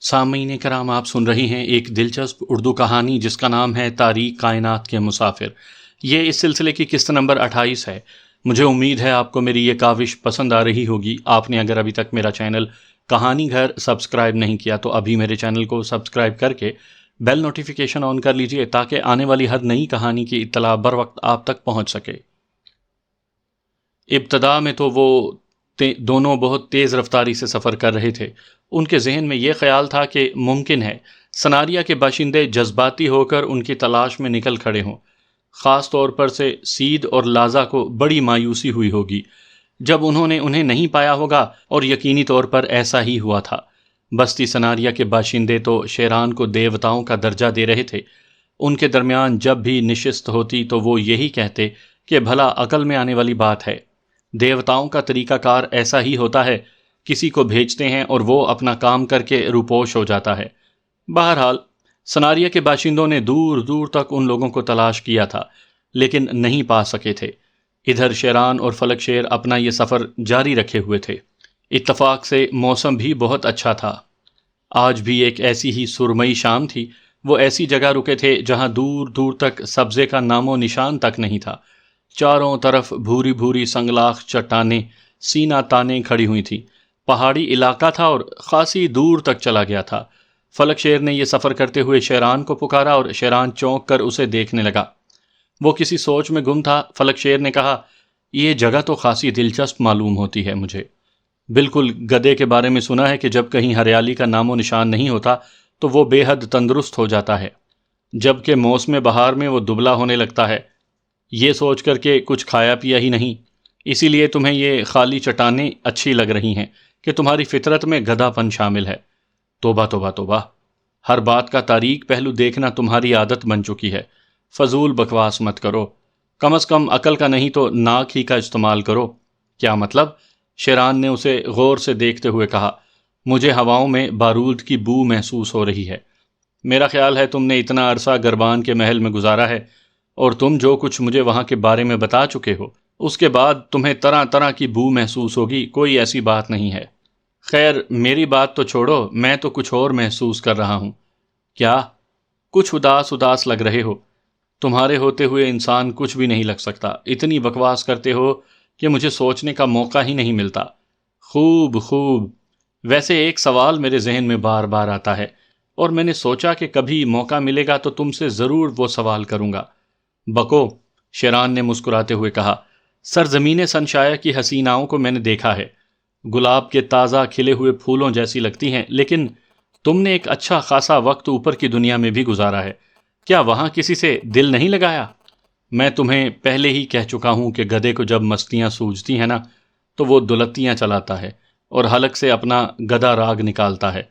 سامعین کرام، آپ سن رہی ہیں ایک دلچسپ اردو کہانی جس کا نام ہے تاریخ کائنات کے مسافر۔ یہ اس سلسلے کی قسط نمبر 28 ہے۔ مجھے امید ہے آپ کو میری یہ کاوش پسند آ رہی ہوگی۔ آپ نے اگر ابھی تک میرا چینل کہانی گھر سبسکرائب نہیں کیا تو ابھی میرے چینل کو سبسکرائب کر کے بیل نوٹیفیکیشن آن کر لیجئے تاکہ آنے والی ہر نئی کہانی کی اطلاع بر وقت آپ تک پہنچ سکے۔ ابتدا میں تو وہ دونوں بہت تیز رفتاری سے سفر کر رہے تھے۔ ان کے ذہن میں یہ خیال تھا کہ ممکن ہے سناریا کے باشندے جذباتی ہو کر ان کی تلاش میں نکل کھڑے ہوں۔ خاص طور پر سے سید اور لازا کو بڑی مایوسی ہوئی ہوگی جب انہوں نے انہیں نہیں پایا ہوگا، اور یقینی طور پر ایسا ہی ہوا تھا۔ بستی سناریا کے باشندے تو شیران کو دیوتاؤں کا درجہ دے رہے تھے۔ ان کے درمیان جب بھی نشست ہوتی تو وہ یہی کہتے کہ بھلا عقل میں آنے والی بات ہے۔ دیوتاؤں کا طریقہ کار ایسا ہی ہوتا ہے، کسی کو بھیجتے ہیں اور وہ اپنا کام کر کے روپوش ہو جاتا ہے۔ بہرحال سناریا کے باشندوں نے دور دور تک ان لوگوں کو تلاش کیا تھا لیکن نہیں پا سکے تھے۔ ادھر شیران اور فلک شیر اپنا یہ سفر جاری رکھے ہوئے تھے۔ اتفاق سے موسم بھی بہت اچھا تھا۔ آج بھی ایک ایسی ہی سرمئی شام تھی۔ وہ ایسی جگہ رکے تھے جہاں دور دور تک سبزے کا نام و نشان تک نہیں تھا۔ چاروں طرف بھوری بھوری سنگلاخ چٹانیں سینہ تانے کھڑی ہوئی تھیں۔ پہاڑی علاقہ تھا اور خاصی دور تک چلا گیا تھا۔ فلک شیر نے یہ سفر کرتے ہوئے شیران کو پکارا اور شیران چونک کر اسے دیکھنے لگا۔ وہ کسی سوچ میں گم تھا۔ فلک شیر نے کہا، یہ جگہ تو خاصی دلچسپ معلوم ہوتی ہے مجھے۔ بالکل گدھے کے بارے میں سنا ہے کہ جب کہیں ہریالی کا نام و نشان نہیں ہوتا تو وہ بے حد تندرست ہو جاتا ہے، جبکہ موسم بہار میں وہ دبلا ہونے لگتا ہے۔ یہ سوچ کر کے کچھ کھایا پیا ہی نہیں، اسی لیے تمہیں یہ خالی چٹانیں اچھی لگ رہی ہیں کہ تمہاری فطرت میں گدھا پن شامل ہے۔ توبہ توبہ توبہ، ہر بات کا تاریک پہلو دیکھنا تمہاری عادت بن چکی ہے۔ فضول بکواس مت کرو، کم از کم عقل کا نہیں تو ناک ہی کا استعمال کرو۔ کیا مطلب؟ شیران نے اسے غور سے دیکھتے ہوئے کہا، مجھے ہواؤں میں بارود کی بو محسوس ہو رہی ہے۔ میرا خیال ہے تم نے اتنا عرصہ گربان کے محل میں گزارا ہے اور تم جو کچھ مجھے وہاں کے بارے میں بتا چکے ہو اس کے بعد تمہیں طرح طرح کی بو محسوس ہوگی۔ کوئی ایسی بات نہیں ہے۔ خیر میری بات تو چھوڑو، میں تو کچھ اور محسوس کر رہا ہوں۔ کیا؟ کچھ اداس اداس لگ رہے ہو۔ تمہارے ہوتے ہوئے انسان کچھ بھی نہیں لگ سکتا۔ اتنی بکواس کرتے ہو کہ مجھے سوچنے کا موقع ہی نہیں ملتا۔ خوب خوب، ویسے ایک سوال میرے ذہن میں بار بار آتا ہے اور میں نے سوچا کہ کبھی موقع ملے گا تو تم سے ضرور وہ سوال کروں گا۔ بکو، شیران نے مسکراتے ہوئے کہا، سرزمین سنشایا کی حسیناؤں کو میں نے دیکھا ہے، گلاب کے تازہ کھلے ہوئے پھولوں جیسی لگتی ہیں، لیکن تم نے ایک اچھا خاصا وقت اوپر کی دنیا میں بھی گزارا ہے۔ کیا وہاں کسی سے دل نہیں لگایا؟ میں تمہیں پہلے ہی کہہ چکا ہوں کہ گدھے کو جب مستیاں سوجتی ہیں نا تو وہ دلتیاں چلاتا ہے اور حلق سے اپنا گدھا راگ نکالتا ہے۔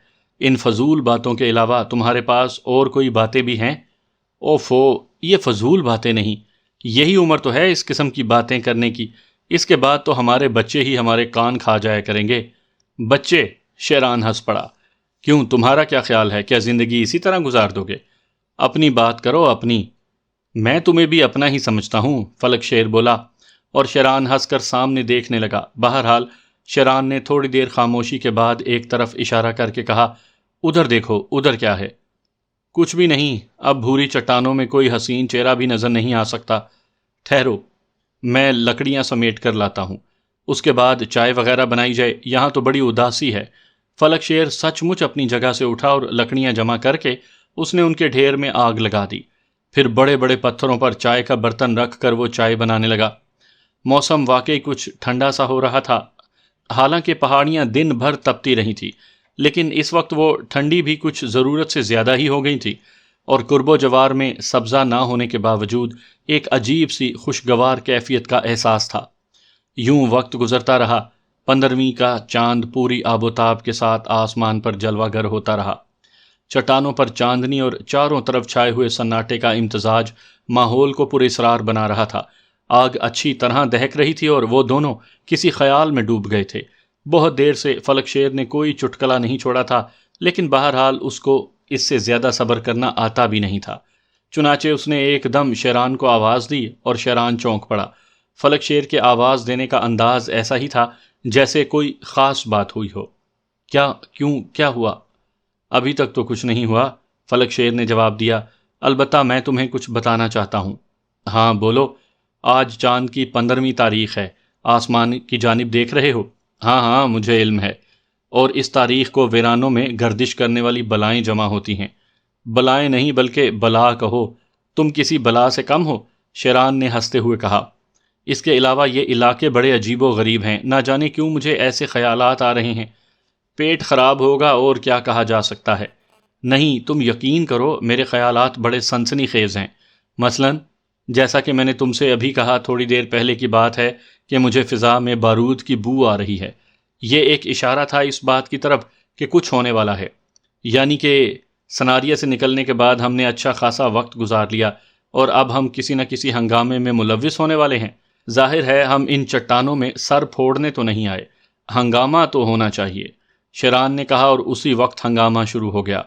ان فضول باتوں کے علاوہ تمہارے پاس اور کوئی باتیں بھی ہیں؟ اوفو، یہ فضول باتیں نہیں، یہی عمر تو ہے اس قسم کی باتیں کرنے کی۔ اس کے بعد تو ہمارے بچے ہی ہمارے کان کھا جایا کریں گے۔ بچے؟ شیران ہنس پڑا۔ کیوں، تمہارا کیا خیال ہے؟ کیا زندگی اسی طرح گزار دو گے؟ اپنی بات کرو، اپنی۔ میں تمہیں بھی اپنا ہی سمجھتا ہوں، فلک شیر بولا، اور شیران ہنس کر سامنے دیکھنے لگا۔ بہرحال شیران نے تھوڑی دیر خاموشی کے بعد ایک طرف اشارہ کر کے کہا، ادھر دیکھو، ادھر کیا ہے؟ کچھ بھی نہیں، اب بھوری چٹانوں میں کوئی حسین چہرہ بھی نظر نہیں آ سکتا۔ ٹھہرو، میں لکڑیاں سمیٹ کر لاتا ہوں، اس کے بعد چائے وغیرہ بنائی جائے، یہاں تو بڑی اداسی ہے۔ فلک شیر سچ مچ اپنی جگہ سے اٹھا اور لکڑیاں جمع کر کے اس نے ان کے ڈھیر میں آگ لگا دی۔ پھر بڑے بڑے پتھروں پر چائے کا برتن رکھ کر وہ چائے بنانے لگا۔ موسم واقعی کچھ ٹھنڈا سا ہو رہا تھا، حالانکہ پہاڑیاں دن بھر تپتی رہی تھی، لیکن اس وقت وہ ٹھنڈی بھی کچھ ضرورت سے زیادہ ہی ہو گئی تھی، اور قرب و جوار میں سبزہ نہ ہونے کے باوجود ایک عجیب سی خوشگوار کیفیت کا احساس تھا۔ یوں وقت گزرتا رہا۔ 15ویں کا چاند پوری آب و تاب کے ساتھ آسمان پر جلوہ گر ہوتا رہا۔ چٹانوں پر چاندنی اور چاروں طرف چھائے ہوئے سناٹے کا امتزاج ماحول کو پراسرار بنا رہا تھا۔ آگ اچھی طرح دہک رہی تھی اور وہ دونوں کسی خیال میں ڈوب گئے تھے۔ بہت دیر سے فلک شیر نے کوئی چٹکلا نہیں چھوڑا تھا، لیکن بہرحال اس کو اس سے زیادہ صبر کرنا آتا بھی نہیں تھا۔ چنانچہ اس نے ایک دم شیران کو آواز دی اور شیران چونک پڑا۔ فلک شیر کے آواز دینے کا انداز ایسا ہی تھا جیسے کوئی خاص بات ہوئی ہو۔ کیا ہوا؟ ابھی تک تو کچھ نہیں ہوا، فلک شیر نے جواب دیا، البتہ میں تمہیں کچھ بتانا چاہتا ہوں۔ ہاں بولو۔ آج چاند کی 15ویں تاریخ ہے، آسمان کی جانب دیکھ رہے ہو؟ ہاں ہاں مجھے علم ہے، اور اس تاریخ کو ویرانوں میں گردش کرنے والی بلائیں جمع ہوتی ہیں۔ بلائیں نہیں بلکہ بلا کہو، تم کسی بلا سے کم ہو، شیران نے ہنستے ہوئے کہا۔ اس کے علاوہ یہ علاقے بڑے عجیب و غریب ہیں، نہ جانے کیوں مجھے ایسے خیالات آ رہے ہیں۔ پیٹ خراب ہوگا اور کیا کہا جا سکتا ہے۔ نہیں، تم یقین کرو میرے خیالات بڑے سنسنی خیز ہیں۔ مثلاً جیسا کہ میں نے تم سے ابھی کہا، تھوڑی دیر پہلے کی بات ہے کہ مجھے فضا میں بارود کی بو آ رہی ہے۔ یہ ایک اشارہ تھا اس بات کی طرف کہ کچھ ہونے والا ہے، یعنی کہ سناریہ سے نکلنے کے بعد ہم نے اچھا خاصا وقت گزار لیا اور اب ہم کسی نہ کسی ہنگامے میں ملوث ہونے والے ہیں۔ ظاہر ہے ہم ان چٹانوں میں سر پھوڑنے تو نہیں آئے، ہنگامہ تو ہونا چاہیے، شیران نے کہا، اور اسی وقت ہنگامہ شروع ہو گیا۔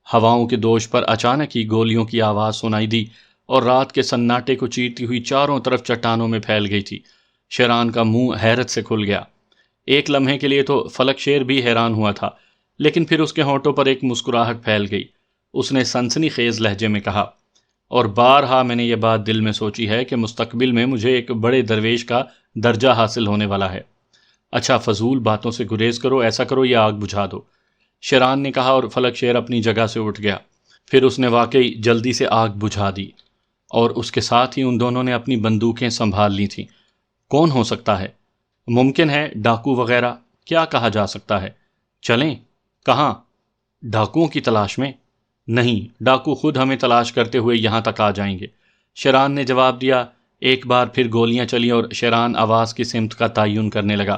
ہواؤں کے دوش پر اچانک ہی گولیوں کی آواز سنائی دی اور رات کے سناٹے کو چیرتی ہوئی چاروں طرف چٹانوں میں پھیل گئی تھی۔ شیران کا منہ حیرت سے کھل گیا۔ ایک لمحے کے لیے تو فلک شیر بھی حیران ہوا تھا، لیکن پھر اس کے ہونٹوں پر ایک مسکراہٹ پھیل گئی۔ اس نے سنسنی خیز لہجے میں کہا، اور بارہا میں نے یہ بات دل میں سوچی ہے کہ مستقبل میں مجھے ایک بڑے درویش کا درجہ حاصل ہونے والا ہے۔ اچھا فضول باتوں سے گریز کرو، ایسا کرو یہ آگ بجھا دو، شیران نے کہا، اور فلک شیر اپنی جگہ سے اٹھ گیا۔ پھر اس نے واقعی جلدی سے آگ بجھا دی، اور اس کے ساتھ ہی ان دونوں نے اپنی بندوقیں سنبھال لی تھیں۔ کون ہو سکتا ہے؟ ممکن ہے ڈاکو وغیرہ، کیا کہا جا سکتا ہے؟ چلیں؟ کہاں؟ ڈاکوؤں کی تلاش میں؟ نہیں، ڈاکو خود ہمیں تلاش کرتے ہوئے یہاں تک آ جائیں گے، شیران نے جواب دیا۔ ایک بار پھر گولیاں چلیں اور شیران آواز کی سمت کا تعین کرنے لگا۔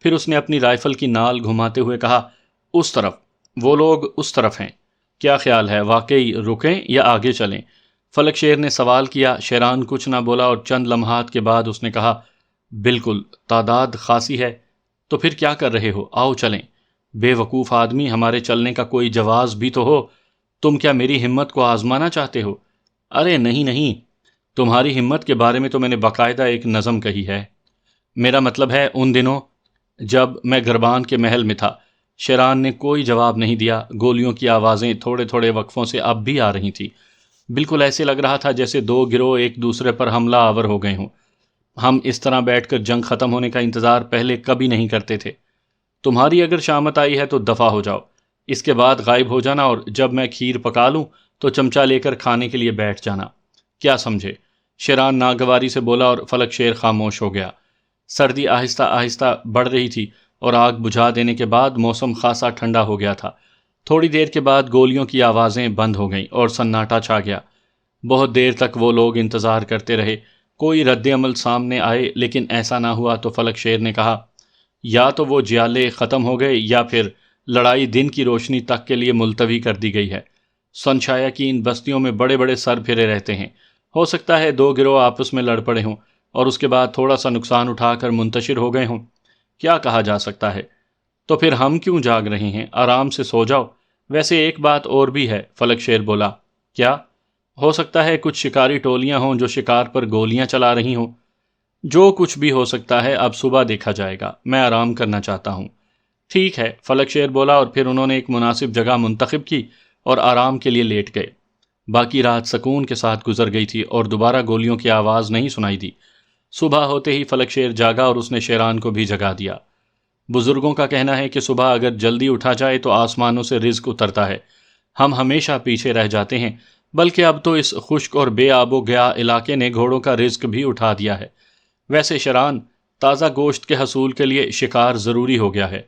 پھر اس نے اپنی رائفل کی نال گھماتے ہوئے کہا، اس طرف، وہ لوگ اس طرف ہیں۔ کیا خیال ہے، واقعی رکیں یا آگے چلیں؟ فلک شیر نے سوال کیا۔ شیران کچھ نہ بولا اور چند لمحات کے بعد اس نے کہا، بالکل، تعداد خاصی ہے، تو پھر کیا کر رہے ہو؟ آؤ چلیں۔ بے وقوف آدمی، ہمارے چلنے کا کوئی جواز بھی تو ہو۔ تم کیا میری ہمت کو آزمانا چاہتے ہو؟ ارے نہیں نہیں، تمہاری ہمت کے بارے میں تو میں نے باقاعدہ ایک نظم کہی ہے۔ میرا مطلب ہے ان دنوں جب میں گربان کے محل میں تھا۔ شیران نے کوئی جواب نہیں دیا۔ گولیوں کی آوازیں تھوڑے تھوڑے وقفوں سے اب بھی آ رہی تھیں۔ بالکل ایسے لگ رہا تھا جیسے دو گروہ ایک دوسرے پر حملہ آور ہو گئے ہوں۔ ہم اس طرح بیٹھ کر جنگ ختم ہونے کا انتظار پہلے کبھی نہیں کرتے تھے۔ تمہاری اگر شامت آئی ہے تو دفع ہو جاؤ، اس کے بعد غائب ہو جانا، اور جب میں کھیر پکا لوں تو چمچہ لے کر کھانے کے لیے بیٹھ جانا، کیا سمجھے؟ شیران ناگواری سے بولا اور فلک شیر خاموش ہو گیا۔ سردی آہستہ آہستہ بڑھ رہی تھی اور آگ بجھا دینے کے بعد موسم خاصا ٹھنڈا ہو گیا تھا۔ تھوڑی دیر کے بعد گولیوں کی آوازیں بند ہو گئیں اور سناٹا چھا گیا۔ بہت دیر تک وہ لوگ انتظار کرتے رہے، کوئی رد عمل سامنے آئے، لیکن ایسا نہ ہوا تو فلک شیر نے کہا، یا تو وہ جیالے ختم ہو گئے یا پھر لڑائی دن کی روشنی تک کے لیے ملتوی کر دی گئی ہے۔ سنشایا کی ان بستیوں میں بڑے بڑے سر پھرے رہتے ہیں، ہو سکتا ہے دو گروہ آپس میں لڑ پڑے ہوں اور اس کے بعد تھوڑا سا نقصان اٹھا کر منتشر ہو گئے ہوں، کیا کہا جا سکتا ہے؟ تو پھر ہم کیوں جاگ رہے ہیں؟ آرام سے سو جاؤ۔ ویسے ایک بات اور بھی ہے، فلک شیر بولا۔ کیا؟ ہو سکتا ہے کچھ شکاری ٹولیاں ہوں جو شکار پر گولیاں چلا رہی ہوں۔ جو کچھ بھی ہو سکتا ہے، اب صبح دیکھا جائے گا، میں آرام کرنا چاہتا ہوں۔ ٹھیک ہے، فلک شیر بولا، اور پھر انہوں نے ایک مناسب جگہ منتخب کی اور آرام کے لیے لیٹ گئے۔ باقی رات سکون کے ساتھ گزر گئی تھی اور دوبارہ گولیوں کی آواز نہیں سنائی دی۔ صبح ہوتے ہی فلک شیر جاگا اور اس نے شیران کو بھی جگا دیا۔ بزرگوں کا کہنا ہے کہ صبح اگر جلدی اٹھا جائے تو آسمانوں سے رزق اترتا ہے۔ ہم ہمیشہ پیچھے رہ جاتے ہیں، بلکہ اب تو اس خشک اور بے آب و گیا علاقے نے گھوڑوں کا رزق بھی اٹھا دیا ہے۔ ویسے شیران، تازہ گوشت کے حصول کے لیے شکار ضروری ہو گیا ہے۔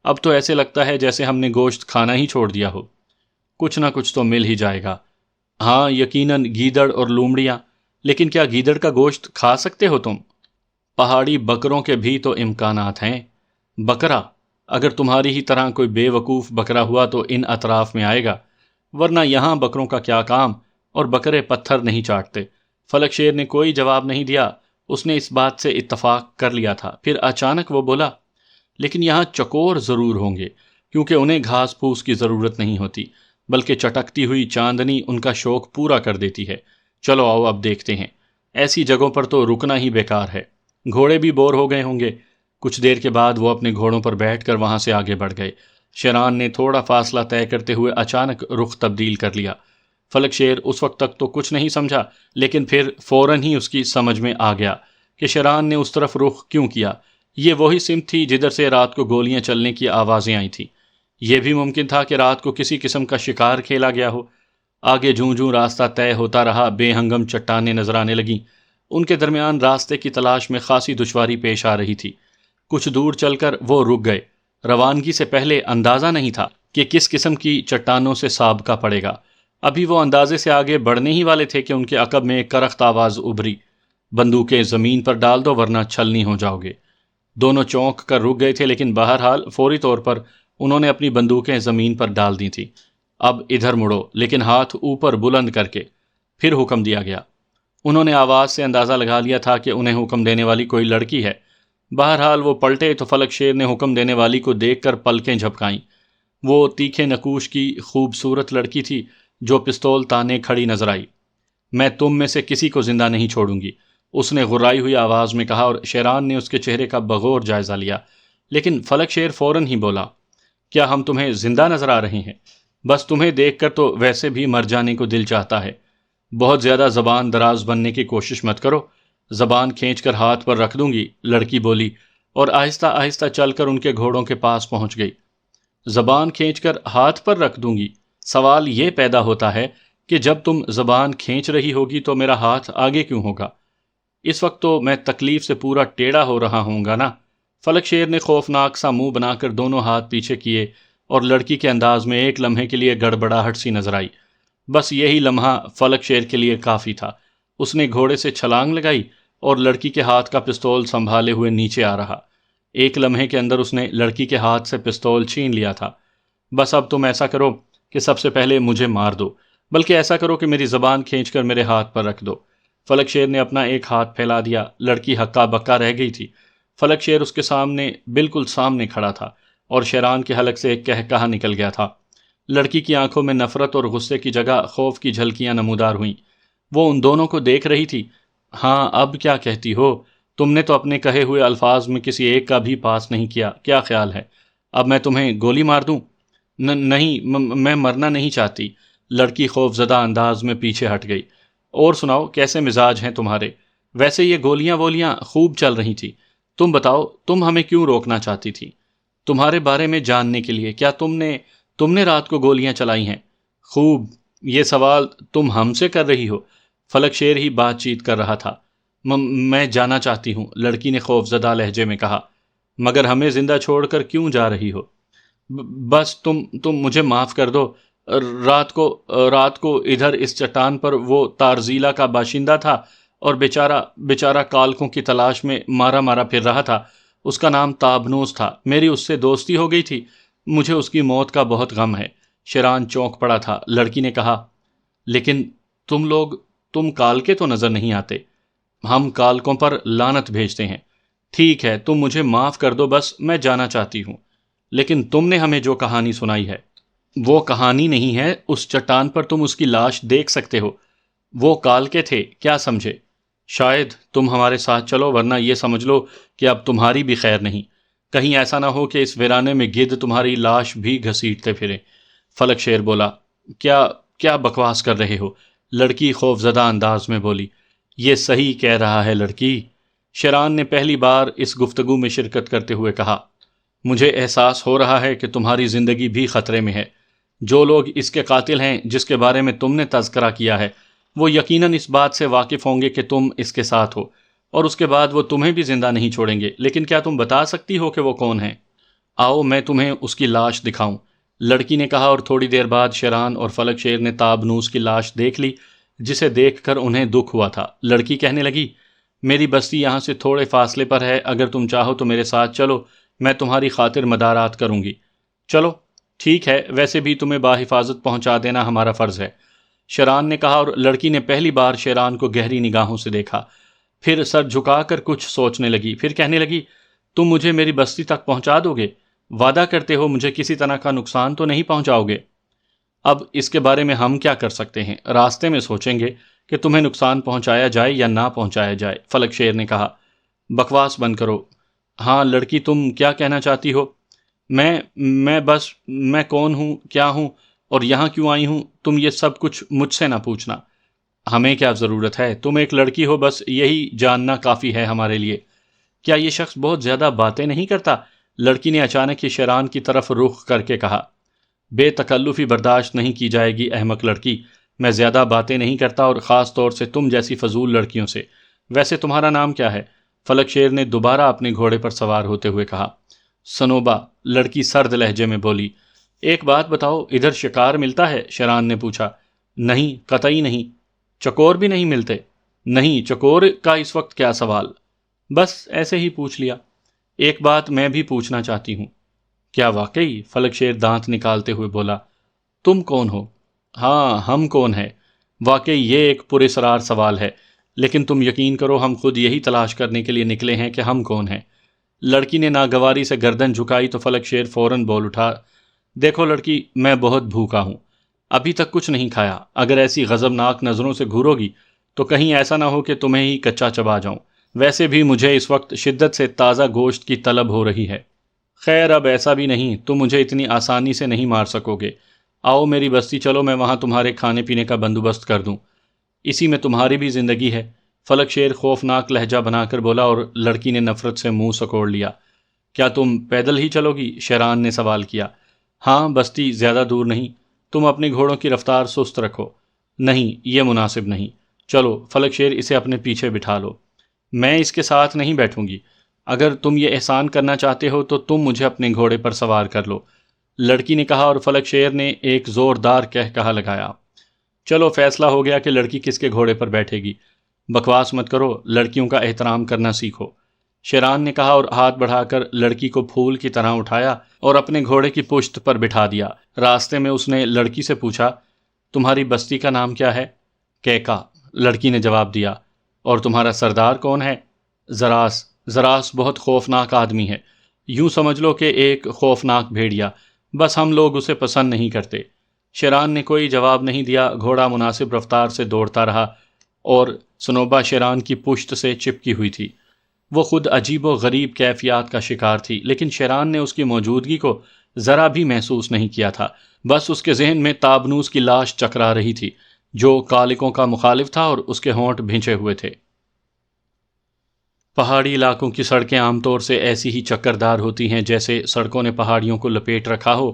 اب تو ایسے لگتا ہے جیسے ہم نے گوشت کھانا ہی چھوڑ دیا ہو۔ کچھ نہ کچھ تو مل ہی جائے گا۔ ہاں یقیناً گیدڑ اور لومڑیاں، لیکن کیا گیدڑ کا گوشت کھا سکتے ہو تم؟ پہاڑی بکروں کے بھی تو امکانات ہیں۔ بکرا؟ اگر تمہاری ہی طرح کوئی بے وقوف بکرا ہوا تو ان اطراف میں آئے گا، ورنہ یہاں بکروں کا کیا کام، اور بکرے پتھر نہیں چاٹتے۔ فلک شیر نے کوئی جواب نہیں دیا، اس نے اس بات سے اتفاق کر لیا تھا۔ پھر اچانک وہ بولا، لیکن یہاں چکور ضرور ہوں گے، کیونکہ انہیں گھاس پھوس کی ضرورت نہیں ہوتی، بلکہ چٹکتی ہوئی چاندنی ان کا شوق پورا کر دیتی ہے۔ چلو آؤ اب دیکھتے ہیں۔ ایسی جگہوں پر تو رکنا ہی بیکار ہے۔ گھوڑے بھی بور ہو گئے ہوں گے۔ کچھ دیر کے بعد وہ اپنے گھوڑوں پر بیٹھ کر وہاں سے آگے بڑھ گئے۔ شیران نے تھوڑا فاصلہ طے کرتے ہوئے اچانک رخ تبدیل کر لیا۔ فلک شیر اس وقت تک تو کچھ نہیں سمجھا، لیکن پھر فوراً ہی اس کی سمجھ میں آ گیا کہ شیران نے اس طرف رخ کیوں کیا۔ یہ وہی سمت تھی جدھر سے رات کو گولیاں چلنے کی آوازیں آئی تھیں۔ یہ بھی ممکن تھا کہ رات کو کسی قسم کا شکار کھیلا گیا ہو۔ آگے جوں جوں راستہ طے ہوتا رہا، بے ہنگم چٹانیں نظر آنے لگیں۔ ان کے درمیان راستے کی تلاش میں خاصی دشواری پیش آ رہی تھی۔ کچھ دور چل کر وہ رک گئے۔ روانگی سے پہلے اندازہ نہیں تھا کہ کس قسم کی چٹانوں سے سابقہ پڑے گا۔ ابھی وہ اندازے سے آگے بڑھنے ہی والے تھے کہ ان کے عقب میں ایک کرخت آواز ابھری، بندوقیں زمین پر ڈال دو ورنہ چھلنی ہو جاؤ گے۔ دونوں چونک کر رک گئے تھے، لیکن بہرحال فوری طور پر انہوں نے اپنی بندوقیں زمین پر ڈال دی تھیں۔ اب ادھر مڑو، لیکن ہاتھ اوپر بلند کر کے۔ پھر حکم دیا گیا۔ انہوں نے آواز سے اندازہ لگا لیا تھا کہ انہیں حکم دینے والی کوئی لڑکی ہے۔ بہرحال وہ پلٹے تو فلک شیر نے حکم دینے والی کو دیکھ کر پلکیں جھپکائیں۔ وہ تیکھے نقوش کی خوبصورت لڑکی تھی جو پستول تانے کھڑی نظر آئی۔ میں تم میں سے کسی کو زندہ نہیں چھوڑوں گی، اس نے غرائی ہوئی آواز میں کہا، اور شیران نے اس کے چہرے کا بغور جائزہ لیا۔ لیکن فلک شیر فوراً ہی بولا، کیا ہم تمہیں زندہ نظر آ رہے ہیں؟ بس تمہیں دیکھ کر تو ویسے بھی مر جانے کو دل چاہتا ہے۔ بہت زیادہ زبان دراز بننے کی کوشش مت کرو، زبان کھینچ کر ہاتھ پر رکھ دوں گی، لڑکی بولی، اور آہستہ آہستہ چل کر ان کے گھوڑوں کے پاس پہنچ گئی۔ زبان کھینچ کر ہاتھ پر رکھ دوں گی؟ سوال یہ پیدا ہوتا ہے کہ جب تم زبان کھینچ رہی ہوگی تو میرا ہاتھ آگے کیوں ہوگا؟ اس وقت تو میں تکلیف سے پورا ٹیڑھا ہو رہا ہوں گا نا۔ فلک شیر نے خوفناک سا منہ بنا کر دونوں ہاتھ پیچھے کیے، اور لڑکی کے انداز میں ایک لمحے کے لیے گڑبڑاہٹ سی نظر آئی۔ بس یہی لمحہ فلک شیر کے لیے کافی تھا۔ اس نے گھوڑے سے چھلانگ لگائی اور لڑکی کے ہاتھ کا پستول سنبھالے ہوئے نیچے آ رہا۔ ایک لمحے کے اندر اس نے لڑکی کے ہاتھ سے پستول چھین لیا تھا۔ بس اب تم ایسا کرو کہ سب سے پہلے مجھے مار دو، بلکہ ایسا کرو کہ میری زبان کھینچ کر میرے ہاتھ پر رکھ دو۔ فلک شیر نے اپنا ایک ہاتھ پھیلا دیا۔ لڑکی ہکا بکا رہ گئی تھی۔ فلک شیر اس کے سامنے، بالکل سامنے کھڑا تھا، اور شیران کے حلق سے ایک کہا نکل گیا تھا۔ لڑکی کی آنکھوں میں نفرت اور غصے کی جگہ خوف کی جھلکیاں نمودار ہوئیں۔ وہ ان دونوں کو دیکھ رہی تھی۔ ہاں، اب کیا کہتی ہو؟ تم نے تو اپنے کہے ہوئے الفاظ میں کسی ایک کا بھی پاس نہیں کیا۔ کیا خیال ہے اب میں تمہیں گولی مار دوں؟ نہیں، میں مرنا نہیں چاہتی۔ لڑکی خوف زدہ انداز میں پیچھے ہٹ گئی۔ اور سناؤ، کیسے مزاج ہیں تمہارے؟ ویسے یہ گولیاں خوب چل رہی تھی۔ تم بتاؤ، تم ہمیں کیوں روکنا چاہتی تھی؟ تمہارے بارے میں جاننے کے لیے۔ کیا تم نے رات کو گولیاں چلائی ہیں؟ خوب۔ یہ سوال تم ہم سے کر رہی ہو؟ فلک شیر ہی بات چیت کر رہا تھا۔ میں جانا چاہتی ہوں، لڑکی نے خوف زدہ لہجے میں کہا۔ مگر ہمیں زندہ چھوڑ کر کیوں جا رہی ہو؟ بس تم مجھے معاف کر دو۔ رات کو ادھر اس چٹان پر وہ تارزیلا کا باشندہ تھا، اور بیچارہ کالکوں کی تلاش میں مارا پھر رہا تھا۔ اس کا نام تابنوس تھا۔ میری اس سے دوستی ہو گئی تھی۔ مجھے اس کی موت کا بہت غم ہے۔ شیران چونک پڑا تھا۔ لڑکی نے کہا، لیکن تم کالکے تو نظر نہیں آتے۔ ہم کالکوں پر لعنت بھیجتے ہیں۔ ٹھیک ہے، تم مجھے معاف کر دو، بس میں جانا چاہتی ہوں۔ لیکن تم نے ہمیں جو کہانی سنائی ہے وہ کہانی نہیں ہے۔ اس چٹان پر تم اس کی لاش دیکھ سکتے ہو۔ وہ کالکے تھے، کیا سمجھے؟ شاید تم ہمارے ساتھ چلو، ورنہ یہ سمجھ لو کہ اب تمہاری بھی خیر نہیں۔ کہیں ایسا نہ ہو کہ اس ویرانے میں گدھ تمہاری لاش بھی گھسیٹتے پھریں۔ فلک شیر بولا، کیا بکواس کر رہے ہو؟ لڑکی خوف زدہ انداز میں بولی۔ یہ صحیح کہہ رہا ہے لڑکی، شیران نے پہلی بار اس گفتگو میں شرکت کرتے ہوئے کہا۔ مجھے احساس ہو رہا ہے کہ تمہاری زندگی بھی خطرے میں ہے۔ جو لوگ اس کے قاتل ہیں جس کے بارے میں تم نے تذکرہ کیا ہے، وہ یقیناً اس بات سے واقف ہوں گے کہ تم اس کے ساتھ ہو، اور اس کے بعد وہ تمہیں بھی زندہ نہیں چھوڑیں گے۔ لیکن کیا تم بتا سکتی ہو کہ وہ کون ہیں؟ آؤ میں تمہیں اس کی لاش دکھاؤں، لڑکی نے کہا، اور تھوڑی دیر بعد شیران اور فلک شیر نے تابنوس کی لاش دیکھ لی، جسے دیکھ کر انہیں دکھ ہوا تھا۔ لڑکی کہنے لگی، میری بستی یہاں سے تھوڑے فاصلے پر ہے، اگر تم چاہو تو میرے ساتھ چلو، میں تمہاری خاطر مدارات کروں گی۔ چلو ٹھیک ہے، ویسے بھی تمہیں باحفاظت پہنچا دینا ہمارا فرض ہے، شیران نے کہا، اور لڑکی نے پہلی بار شیران کو گہری نگاہوں سے دیکھا، پھر سر جھکا کر کچھ سوچنے لگی، پھر کہنے لگی، تم مجھے میری بستی تک پہنچا دو گے؟ وعدہ کرتے ہو مجھے کسی طرح کا نقصان تو نہیں پہنچاؤ گے؟ اب اس کے بارے میں ہم کیا کر سکتے ہیں؟ راستے میں سوچیں گے کہ تمہیں نقصان پہنچایا جائے یا نہ پہنچایا جائے، فلک شیر نے کہا۔ بکواس بند کرو۔ ہاں لڑکی، تم کیا کہنا چاہتی ہو؟ میں کون ہوں، کیا ہوں اور یہاں کیوں آئی ہوں، تم یہ سب کچھ مجھ سے نہ پوچھنا۔ ہمیں کیا ضرورت ہے، تم ایک لڑکی ہو، بس یہی جاننا کافی ہے ہمارے لیے۔ کیا یہ شخص بہت زیادہ باتیں نہیں کرتا؟ لڑکی نے اچانک ہی شیران کی طرف رخ کر کے کہا۔ بے تکلفی برداشت نہیں کی جائے گی احمق لڑکی، میں زیادہ باتیں نہیں کرتا، اور خاص طور سے تم جیسی فضول لڑکیوں سے۔ ویسے تمہارا نام کیا ہے؟ فلک شیر نے دوبارہ اپنے گھوڑے پر سوار ہوتے ہوئے کہا۔ سنوبا، لڑکی سرد لہجے میں بولی۔ ایک بات بتاؤ، ادھر شکار ملتا ہے؟ شیران نے پوچھا۔ نہیں، قطعی نہیں۔ چکور بھی نہیں ملتے؟ نہیں، چکور کا اس وقت کیا سوال، بس ایسے ہی پوچھ لیا۔ ایک بات میں بھی پوچھنا چاہتی ہوں۔ کیا واقعی؟ فلک شیر دانت نکالتے ہوئے بولا۔ تم کون ہو؟ ہاں، ہم کون ہیں؟ واقعی یہ ایک پراسرار سوال ہے، لیکن تم یقین کرو ہم خود یہی تلاش کرنے کے لیے نکلے ہیں کہ ہم کون ہیں۔ لڑکی نے ناگواری سے گردن جھکائی تو فلک شیر فوراً بول اٹھا۔ دیکھو لڑکی، میں بہت بھوکا ہوں، ابھی تک کچھ نہیں کھایا۔ اگر ایسی غضبناک نظروں سے گھورو گی تو کہیں ایسا نہ ہو کہ تمہیں ہی کچا چبا جاؤں۔ ویسے بھی مجھے اس وقت شدت سے تازہ گوشت کی طلب ہو رہی ہے۔ خیر، اب ایسا بھی نہیں، تم مجھے اتنی آسانی سے نہیں مار سکو گے۔ آؤ میری بستی چلو، میں وہاں تمہارے کھانے پینے کا بندوبست کر دوں، اسی میں تمہاری بھی زندگی ہے۔ فلک شیر خوفناک لہجہ بنا کر بولا، اور لڑکی نے نفرت سے منہ سکوڑ لیا۔ کیا تم پیدل ہی چلو گی؟ شیران نے سوال کیا۔ ہاں، بستی زیادہ دور نہیں، تم اپنے گھوڑوں کی رفتار سست رکھو۔ نہیں، یہ مناسب نہیں۔ چلو فلک شیر، اسے اپنے پیچھے بٹھا لو۔ میں اس کے ساتھ نہیں بیٹھوں گی۔ اگر تم یہ احسان کرنا چاہتے ہو تو تم مجھے اپنے گھوڑے پر سوار کر لو، لڑکی نے کہا، اور فلک شیر نے ایک زوردار کہا لگایا۔ چلو فیصلہ ہو گیا کہ لڑکی کس کے گھوڑے پر بیٹھے گی۔ بکواس مت کرو، لڑکیوں کا احترام کرنا سیکھو، شیران نے کہا، اور ہاتھ بڑھا کر لڑکی کو پھول کی طرح اٹھایا اور اپنے گھوڑے کی پشت پر بٹھا دیا۔ راستے میں اس نے لڑکی سے پوچھا، تمہاری بستی کا نام کیا ہے؟ کیکا، لڑکی نے جواب دیا۔ اور تمہارا سردار کون ہے؟ زراس۔ زراس بہت خوفناک آدمی ہے، یوں سمجھ لو کہ ایک خوفناک بھیڑیا، بس ہم لوگ اسے پسند نہیں کرتے۔ شیران نے کوئی جواب نہیں دیا، گھوڑا مناسب رفتار سے دوڑتا رہا، اور سنوبا شیران کی پشت سے چپکی ہوئی تھی۔ وہ خود عجیب و غریب کیفیات کا شکار تھی، لیکن شیران نے اس کی موجودگی کو ذرا بھی محسوس نہیں کیا تھا۔ بس اس کے ذہن میں تابنوس کی لاش چکرا رہی تھی، جو کالکوں کا مخالف تھا، اور اس کے ہونٹ بھینچے ہوئے تھے۔ پہاڑی علاقوں کی سڑکیں عام طور سے ایسی ہی چکردار ہوتی ہیں جیسے سڑکوں نے پہاڑیوں کو لپیٹ رکھا ہو،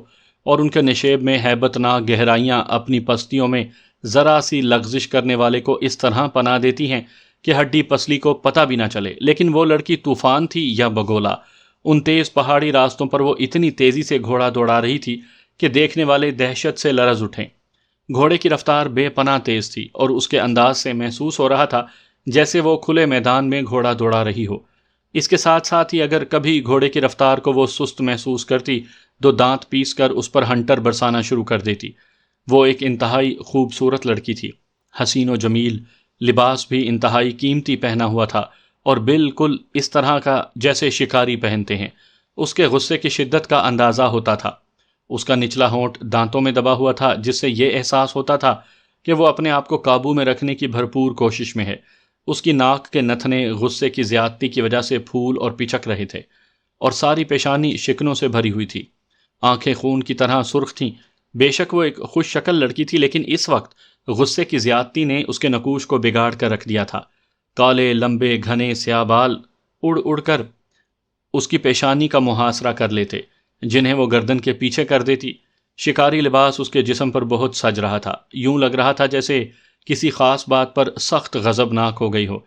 اور ان کے نشیب میں ہیبت ناک گہرائیاں اپنی پستیوں میں ذرا سی لغزش کرنے والے کو اس طرح پناہ دیتی ہیں کہ ہڈی پسلی کو پتہ بھی نہ چلے۔ لیکن وہ لڑکی طوفان تھی یا بگولا؟ ان تیز پہاڑی راستوں پر وہ اتنی تیزی سے گھوڑا دوڑا رہی تھی کہ دیکھنے والے دہشت سے لرز اٹھیں۔ گھوڑے کی رفتار بے پناہ تیز تھی، اور اس کے انداز سے محسوس ہو رہا تھا جیسے وہ کھلے میدان میں گھوڑا دوڑا رہی ہو۔ اس کے ساتھ ساتھ ہی اگر کبھی گھوڑے کی رفتار کو وہ سست محسوس کرتی تو دانت پیس کر اس پر ہنٹر برسانا شروع کر دیتی۔ وہ ایک انتہائی خوبصورت لڑکی تھی، حسین و جمیل، لباس بھی انتہائی قیمتی پہنا ہوا تھا، اور بالکل اس طرح کا جیسے شکاری پہنتے ہیں۔ اس کے غصے کی شدت کا اندازہ ہوتا تھا۔ اس کا نچلا ہونٹ دانتوں میں دبا ہوا تھا، جس سے یہ احساس ہوتا تھا کہ وہ اپنے آپ کو قابو میں رکھنے کی بھرپور کوشش میں ہے۔ اس کی ناک کے نتنے غصے کی زیادتی کی وجہ سے پھول اور پچک رہے تھے، اور ساری پیشانی شکنوں سے بھری ہوئی تھی۔ آنکھیں خون کی طرح سرخ تھیں۔ بے شک وہ ایک خوش شکل لڑکی تھی، لیکن اس وقت غصے کی زیادتی نے اس کے نقوش کو بگاڑ کر رکھ دیا تھا۔ کالے لمبے گھنے سیاہ بال اڑ اڑ کر اس کی پیشانی کا محاصرہ کر لیتے، جنہیں وہ گردن کے پیچھے کر دیتی۔ شکاری لباس اس کے جسم پر بہت سج رہا تھا، یوں لگ رہا تھا جیسے کسی خاص بات پر سخت غضبناک ہو گئی ہو۔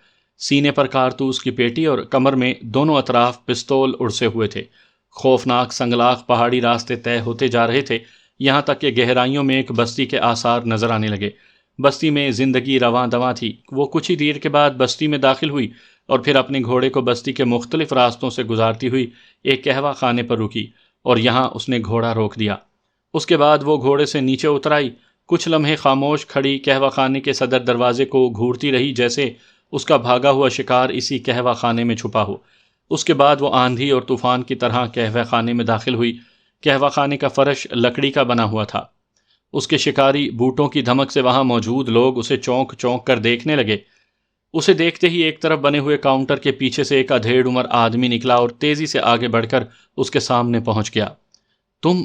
سینے پر کارتوس کی پیٹی اور کمر میں دونوں اطراف پستول اڑسے ہوئے تھے۔ خوفناک سنگلاخ پہاڑی راستے طے ہوتے جا رہے تھے، یہاں تک کہ گہرائیوں میں ایک بستی کے آثار نظر آنے لگے۔ بستی میں زندگی رواں دواں تھی۔ وہ کچھ ہی دیر کے بعد بستی میں داخل ہوئی، اور پھر اپنے گھوڑے کو بستی کے مختلف راستوں سے گزارتی ہوئی ایک قہوہ خانے پر رکی، اور یہاں اس نے گھوڑا روک دیا۔ اس کے بعد وہ گھوڑے سے نیچے اتر آئی، کچھ لمحے خاموش کھڑی قہوہ خانے کے صدر دروازے کو گھورتی رہی جیسے اس کا بھاگا ہوا شکار اسی قہوہ خانے میں چھپا ہو۔ اس کے بعد وہ آندھی اور طوفان کی طرح قہوہ خانے میں داخل ہوئی۔ قہوہ خانے کا فرش لکڑی کا بنا ہوا تھا۔ اس کے شکاری بوٹوں کی دھمک سے وہاں موجود لوگ اسے چونک چونک کر دیکھنے لگے۔ اسے دیکھتے ہی ایک طرف بنے ہوئے کاؤنٹر کے پیچھے سے ایک ادھیڑ عمر آدمی نکلا اور تیزی سے آگے بڑھ کر اس کے سامنے پہنچ گیا۔ تم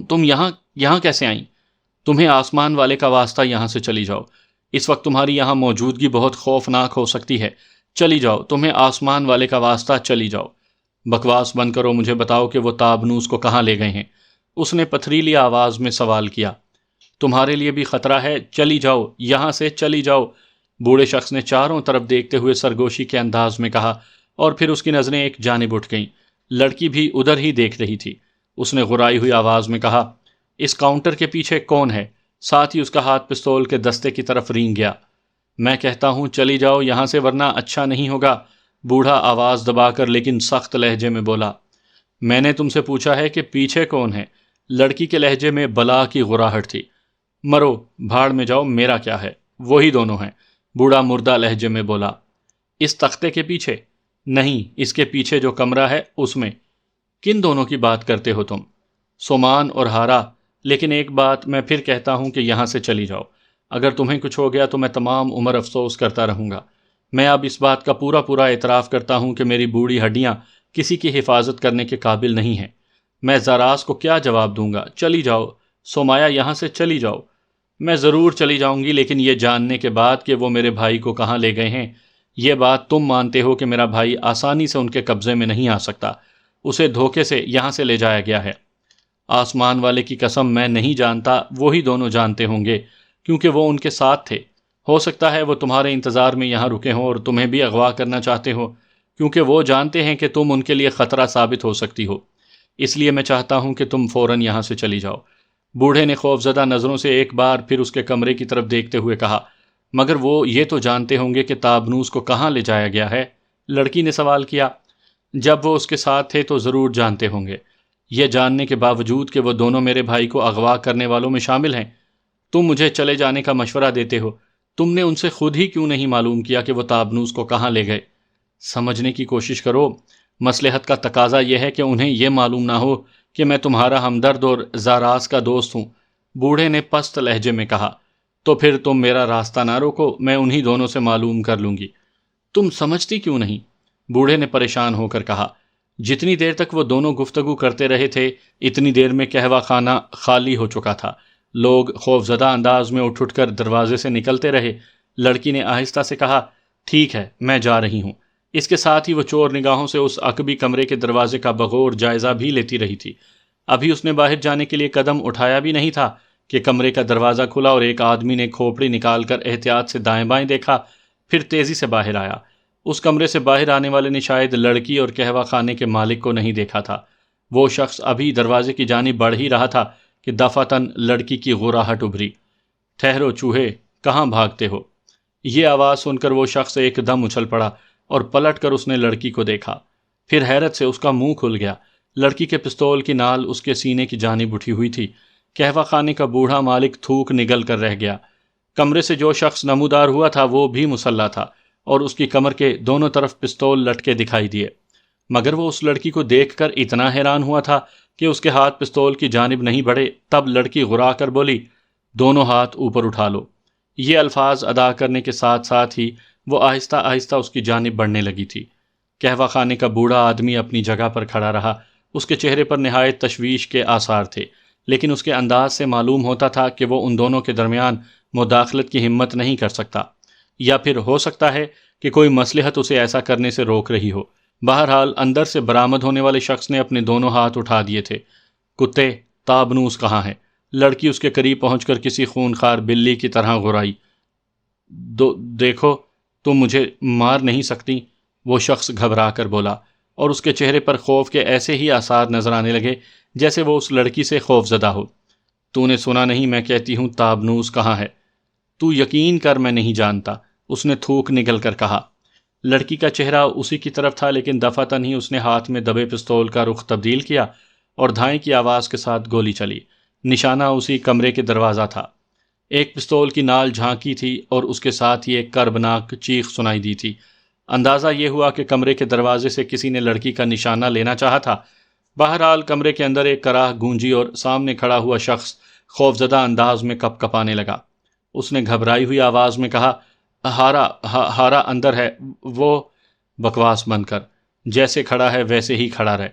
تم یہاں کیسے آئیں؟ تمہیں آسمان والے کا واسطہ یہاں سے چلی جاؤ، اس وقت تمہاری یہاں موجودگی بہت خوفناک ہو سکتی ہے، چلی جاؤ، تمہیں آسمان والے کا واسطہ چلی جاؤ۔ بکواس بند کرو، مجھے بتاؤ کہ وہ تابنوس کو کہاں لے گئے ہیں؟ اس نے پتھریلی آواز میں سوال کیا۔ تمہارے لیے بھی خطرہ ہے، چلی جاؤ، یہاں سے چلی جاؤ، بوڑھے شخص نے چاروں طرف دیکھتے ہوئے سرگوشی کے انداز میں کہا، اور پھر اس کی نظریں ایک جانب اٹھ گئیں۔ لڑکی بھی ادھر ہی دیکھ رہی تھی۔ اس نے غرائی ہوئی آواز میں کہا، اس کاؤنٹر کے پیچھے کون ہے؟ ساتھ ہی اس کا ہاتھ پستول کے دستے کی طرف رینگ گیا۔ میں کہتا ہوں چلی جاؤ یہاں سے، ورنہ اچھا نہیں ہوگا، بوڑھا آواز دبا کر لیکن سخت لہجے میں بولا۔ میں نے تم سے پوچھا ہے کہ پیچھے کون ہے؟ لڑکی کے لہجے میں بلا کی غراہٹ تھی۔ مرو، بھاڑ میں جاؤ، میرا کیا ہے، وہی دونوں ہیں، بوڑھا مردہ لہجے میں بولا۔ اس تختے کے پیچھے؟ نہیں، اس کے پیچھے جو کمرہ ہے اس میں۔ کن دونوں کی بات کرتے ہو تم؟ سومان اور ہارا۔ لیکن ایک بات میں پھر کہتا ہوں کہ یہاں سے چلی جاؤ، اگر تمہیں کچھ ہو گیا تو میں تمام عمر افسوس کرتا رہوں گا۔ میں اب اس بات کا پورا اعتراف کرتا ہوں کہ میری بوڑھی ہڈیاں کسی کی حفاظت کرنے کے قابل نہیں ہیں۔ میں زاراس کو کیا جواب دوں گا؟ چلی جاؤ سومایا، یہاں سے چلی جاؤ۔ میں ضرور چلی جاؤں گی، لیکن یہ جاننے کے بعد کہ وہ میرے بھائی کو کہاں لے گئے ہیں۔ یہ بات تم مانتے ہو کہ میرا بھائی آسانی سے ان کے قبضے میں نہیں آ سکتا، اسے دھوکے سے یہاں سے لے جایا گیا ہے۔ آسمان والے کی قسم میں نہیں جانتا، وہی دونوں جانتے ہوں گے، کیونکہ وہ ان کے ساتھ تھے۔ ہو سکتا ہے وہ تمہارے انتظار میں یہاں رکے ہوں اور تمہیں بھی اغوا کرنا چاہتے ہو، کیونکہ وہ جانتے ہیں کہ تم ان کے لیے خطرہ ثابت ہو سکتی ہو۔ اس لیے میں چاہتا ہوں کہ تم فوراً یہاں سے چلی جاؤ۔ بوڑھے نے خوفزدہ نظروں سے ایک بار پھر اس کے کمرے کی طرف دیکھتے ہوئے کہا، مگر وہ یہ تو جانتے ہوں گے کہ تابنوس کو کہاں لے جایا گیا ہے؟ لڑکی نے سوال کیا۔ جب وہ اس کے ساتھ تھے تو ضرور جانتے ہوں گے، یہ جاننے کے باوجود کہ وہ دونوں میرے بھائی کو اغوا کرنے والوں میں شامل ہیں۔ تم مجھے چلے جانے کا مشورہ دیتے ہو، تم نے ان سے خود ہی کیوں نہیں معلوم کیا کہ وہ تابنوس کو کہاں لے گئے؟ سمجھنے کی کوشش کرو، مصلحت کا تقاضا یہ ہے کہ انہیں یہ معلوم نہ ہو کہ میں تمہارا ہمدرد اور زاراس کا دوست ہوں۔ بوڑھے نے پست لہجے میں کہا، تو پھر تم میرا راستہ نہ روکو، میں انہی دونوں سے معلوم کر لوں گی۔ تم سمجھتی کیوں نہیں؟ بوڑھے نے پریشان ہو کر کہا۔ جتنی دیر تک وہ دونوں گفتگو کرتے رہے تھے، اتنی دیر میں قہوہ خانہ خالی ہو چکا تھا۔ لوگ خوفزدہ انداز میں اٹھ کر دروازے سے نکلتے رہے۔ لڑکی نے آہستہ سے کہا، ٹھیک ہے، میں جا رہی ہوں۔ اس کے ساتھ ہی وہ چور نگاہوں سے اس عقبی کمرے کے دروازے کا بغور جائزہ بھی لیتی رہی تھی۔ ابھی اس نے باہر جانے کے لیے قدم اٹھایا بھی نہیں تھا کہ کمرے کا دروازہ کھلا اور ایک آدمی نے کھوپڑی نکال کر احتیاط سے دائیں بائیں دیکھا، پھر تیزی سے باہر آیا۔ اس کمرے سے باہر آنے والے نے شاید لڑکی اور قہوہ خانے کے مالک کو نہیں دیکھا تھا۔ وہ شخص ابھی دروازے کی جانب بڑھ ہی رہا تھا کہ دفعتاً لڑکی کی غراہٹ ابھری۔ ٹھہرو چوہے، کہاں بھاگتے ہو؟ یہ آواز سن کر وہ شخص ایک دم اچھل پڑا اور پلٹ کر اس نے لڑکی کو دیکھا۔ پھر حیرت سے اس کا منہ کھل گیا۔ لڑکی کے پستول کی نال اس کے سینے کی جانب اٹھی ہوئی تھی۔ قہوہ خانے کا بوڑھا مالک تھوک نگل کر رہ گیا۔ کمرے سے جو شخص نمودار ہوا تھا وہ بھی مسلح تھا اور اس کی کمر کے دونوں طرف پستول لٹکے دکھائی دیے، مگر وہ اس لڑکی کو دیکھ کر اتنا حیران ہوا تھا کہ اس کے ہاتھ پستول کی جانب نہیں بڑھے۔ تب لڑکی غرا کر بولی، دونوں ہاتھ اوپر اٹھا لو۔ یہ الفاظ ادا کرنے کے ساتھ ساتھ ہی وہ آہستہ آہستہ اس کی جانب بڑھنے لگی تھی۔ قہوہ خانے کا بوڑھا آدمی اپنی جگہ پر کھڑا رہا۔ اس کے چہرے پر نہایت تشویش کے آثار تھے، لیکن اس کے انداز سے معلوم ہوتا تھا کہ وہ ان دونوں کے درمیان مداخلت کی ہمت نہیں کر سکتا، یا پھر ہو سکتا ہے کہ کوئی مصلحت اسے ایسا کرنے سے روک رہی ہو۔ بہرحال اندر سے برآمد ہونے والے شخص نے اپنے دونوں ہاتھ اٹھا دیے تھے۔ کتے، تابنوس کہاں ہے؟ لڑکی اس کے قریب پہنچ کر کسی خونخوار بلی کی طرح غرائی۔ دیکھو، تم مجھے مار نہیں سکتی، وہ شخص گھبرا کر بولا، اور اس کے چہرے پر خوف کے ایسے ہی آثار نظر آنے لگے جیسے وہ اس لڑکی سے خوف زدہ ہو۔ تو نے سنا نہیں میں کہتی ہوں تابنوس کہاں ہے؟ تو یقین کر میں نہیں جانتا، اس نے تھوک نگل کر کہا۔ لڑکی کا چہرہ اسی کی طرف تھا، لیکن دفعتاً ہی اس نے ہاتھ میں دبے پستول کا رخ تبدیل کیا اور دھائیں کی آواز کے ساتھ گولی چلی۔ نشانہ اسی کمرے کے دروازہ تھا۔ ایک پستول کی نال جھانکی تھی اور اس کے ساتھ ہی ایک کربناک چیخ سنائی دی تھی۔ اندازہ یہ ہوا کہ کمرے کے دروازے سے کسی نے لڑکی کا نشانہ لینا چاہا تھا۔ بہرحال کمرے کے اندر ایک کراہ گونجی اور سامنے کھڑا ہوا شخص خوفزدہ انداز میں کپ کپانے لگا۔ اس نے گھبرائی ہوئی آواز میں کہا، ہارا اندر ہے، وہ۔ بکواس بند کر، جیسے کھڑا ہے ویسے ہی کھڑا رہ،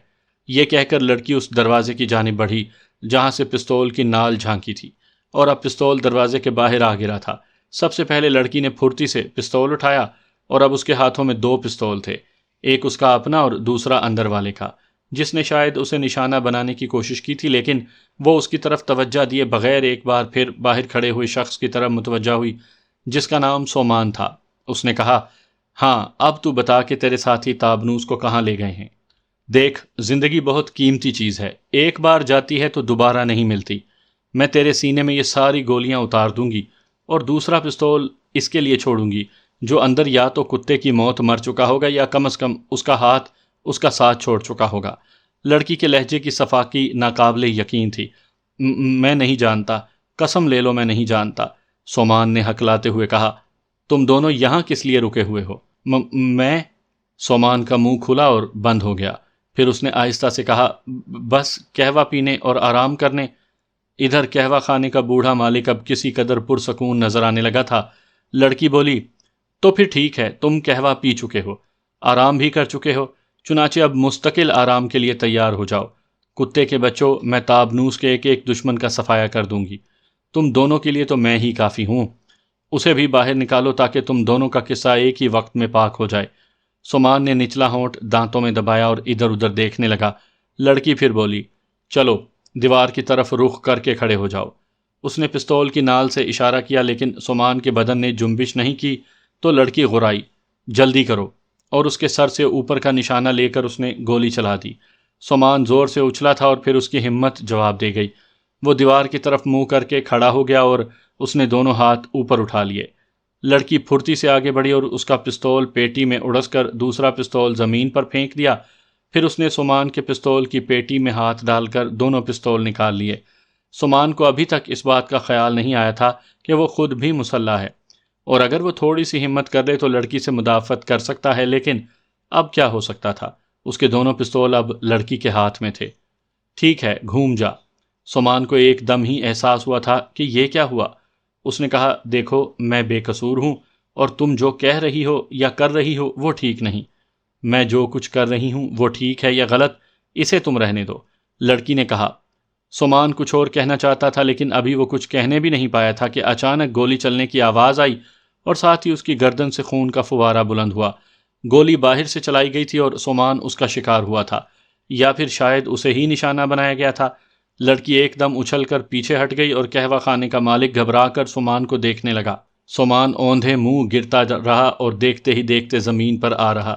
یہ کہہ کر لڑکی اس دروازے کی جانب بڑھی جہاں سے پستول کی نال جھانکی تھی، اور اب پستول دروازے کے باہر آ گرا تھا۔ سب سے پہلے لڑکی نے پھرتی سے پستول اٹھایا، اور اب اس کے ہاتھوں میں 2 پستول تھے، ایک اس کا اپنا اور دوسرا اندر والے کا، جس نے شاید اسے نشانہ بنانے کی کوشش کی تھی، لیکن وہ اس کی طرف توجہ دیے بغیر ایک بار پھر باہر کھڑے ہوئے شخص کی طرف متوجہ ہوئی جس کا نام سومان تھا۔ اس نے کہا، ہاں اب تو بتا کہ تیرے ساتھی تابنوس کو کہاں لے گئے ہیں۔ دیکھ، زندگی بہت قیمتی چیز ہے، ایک بار جاتی ہے تو دوبارہ نہیں ملتی۔ میں تیرے سینے میں یہ ساری گولیاں اتار دوں گی، اور دوسرا پستول اس کے لیے چھوڑوں گی جو اندر یا تو کتے کی موت مر چکا ہوگا یا کم از کم اس کا ہاتھ اس کا ساتھ چھوڑ چکا ہوگا۔ لڑکی کے لہجے کی صفاقی ناقابل یقین تھی۔ میں نہیں جانتا، قسم لے لو میں نہیں جانتا، سومان نے ہکلاتے ہوئے کہا۔ تم دونوں یہاں کس لیے رکے ہوئے ہو؟ میں سومان کا منہ کھلا اور بند ہو گیا، پھر اس نے آہستہ سے کہا، بس قہوہ پینے اور آرام کرنے۔ ادھر قہوہ خانے کا بوڑھا مالک اب کسی قدر پرسکون نظر آنے لگا تھا۔ لڑکی بولی، تو پھر ٹھیک ہے، تم قہوہ پی چکے ہو، آرام بھی کر چکے ہو، چنانچہ اب مستقل آرام کے لیے تیار ہو جاؤ۔ کتے کے بچوں، میں تابنوس کے ایک ایک دشمن کا صفایا کر دوں گی، تم دونوں کے لیے تو میں ہی کافی ہوں۔ اسے بھی باہر نکالو تاکہ تم دونوں کا قصہ ایک ہی وقت میں پاک ہو جائے۔ سومان نے نچلا ہونٹ دانتوں میں دبایا اور ادھر ادھر دیکھنے لگا۔ لڑکی پھر بولی، چلو دیوار کی طرف رخ کر کے کھڑے ہو جاؤ۔ اس نے پستول کی نال سے اشارہ کیا، لیکن سومان کے بدن نے جنبش نہیں کی تو لڑکی غرائی، جلدی کرو، اور اس کے سر سے اوپر کا نشانہ لے کر اس نے گولی چلا دی۔ سومان زور سے اچھلا تھا اور پھر اس کی ہمت جواب دے گئی۔ وہ دیوار کی طرف منہ کر کے کھڑا ہو گیا اور اس نے دونوں ہاتھ اوپر اٹھا لیے۔ لڑکی پھرتی سے آگے بڑھی اور اس کا پستول پیٹی میں اڑس کر دوسرا پستول زمین پر پھینک دیا۔ پھر اس نے سومان کے پستول کی پیٹی میں ہاتھ ڈال کر دونوں پستول نکال لیے۔ سومان کو ابھی تک اس بات کا خیال نہیں آیا تھا کہ وہ خود بھی مسلح ہے، اور اگر وہ تھوڑی سی ہمت کر لے تو لڑکی سے مدافعت کر سکتا ہے، لیکن اب کیا ہو سکتا تھا؟ اس کے دونوں پستول اب لڑکی کے ہاتھ میں تھے۔ ٹھیک ہے، گھوم جا۔ سومان کو ایک دم ہی احساس ہوا تھا کہ یہ کیا ہوا۔ اس نے کہا، دیکھو میں بے قصور ہوں، اور تم جو کہہ رہی ہو یا کر رہی ہو وہ ٹھیک نہیں۔ میں جو کچھ کر رہی ہوں وہ ٹھیک ہے یا غلط، اسے تم رہنے دو، لڑکی نے کہا۔ سومان کچھ اور کہنا چاہتا تھا، لیکن ابھی وہ کچھ کہنے بھی نہیں پایا تھا کہ اچانک گولی چلنے کی آواز آئی اور ساتھ ہی اس کی گردن سے خون کا فوارہ بلند ہوا۔ گولی باہر سے چلائی گئی تھی اور سومان اس کا شکار ہوا تھا، یا پھر شاید اسے ہی نشانہ بنایا گیا تھا۔ لڑکی ایک دم اچھل کر پیچھے ہٹ گئی اور قہوہ خانے کا مالک گھبرا کر سومان کو دیکھنے لگا۔ سومان اوندھے منہ گرتا رہا اور دیکھتے ہی دیکھتے زمین پر آ رہا۔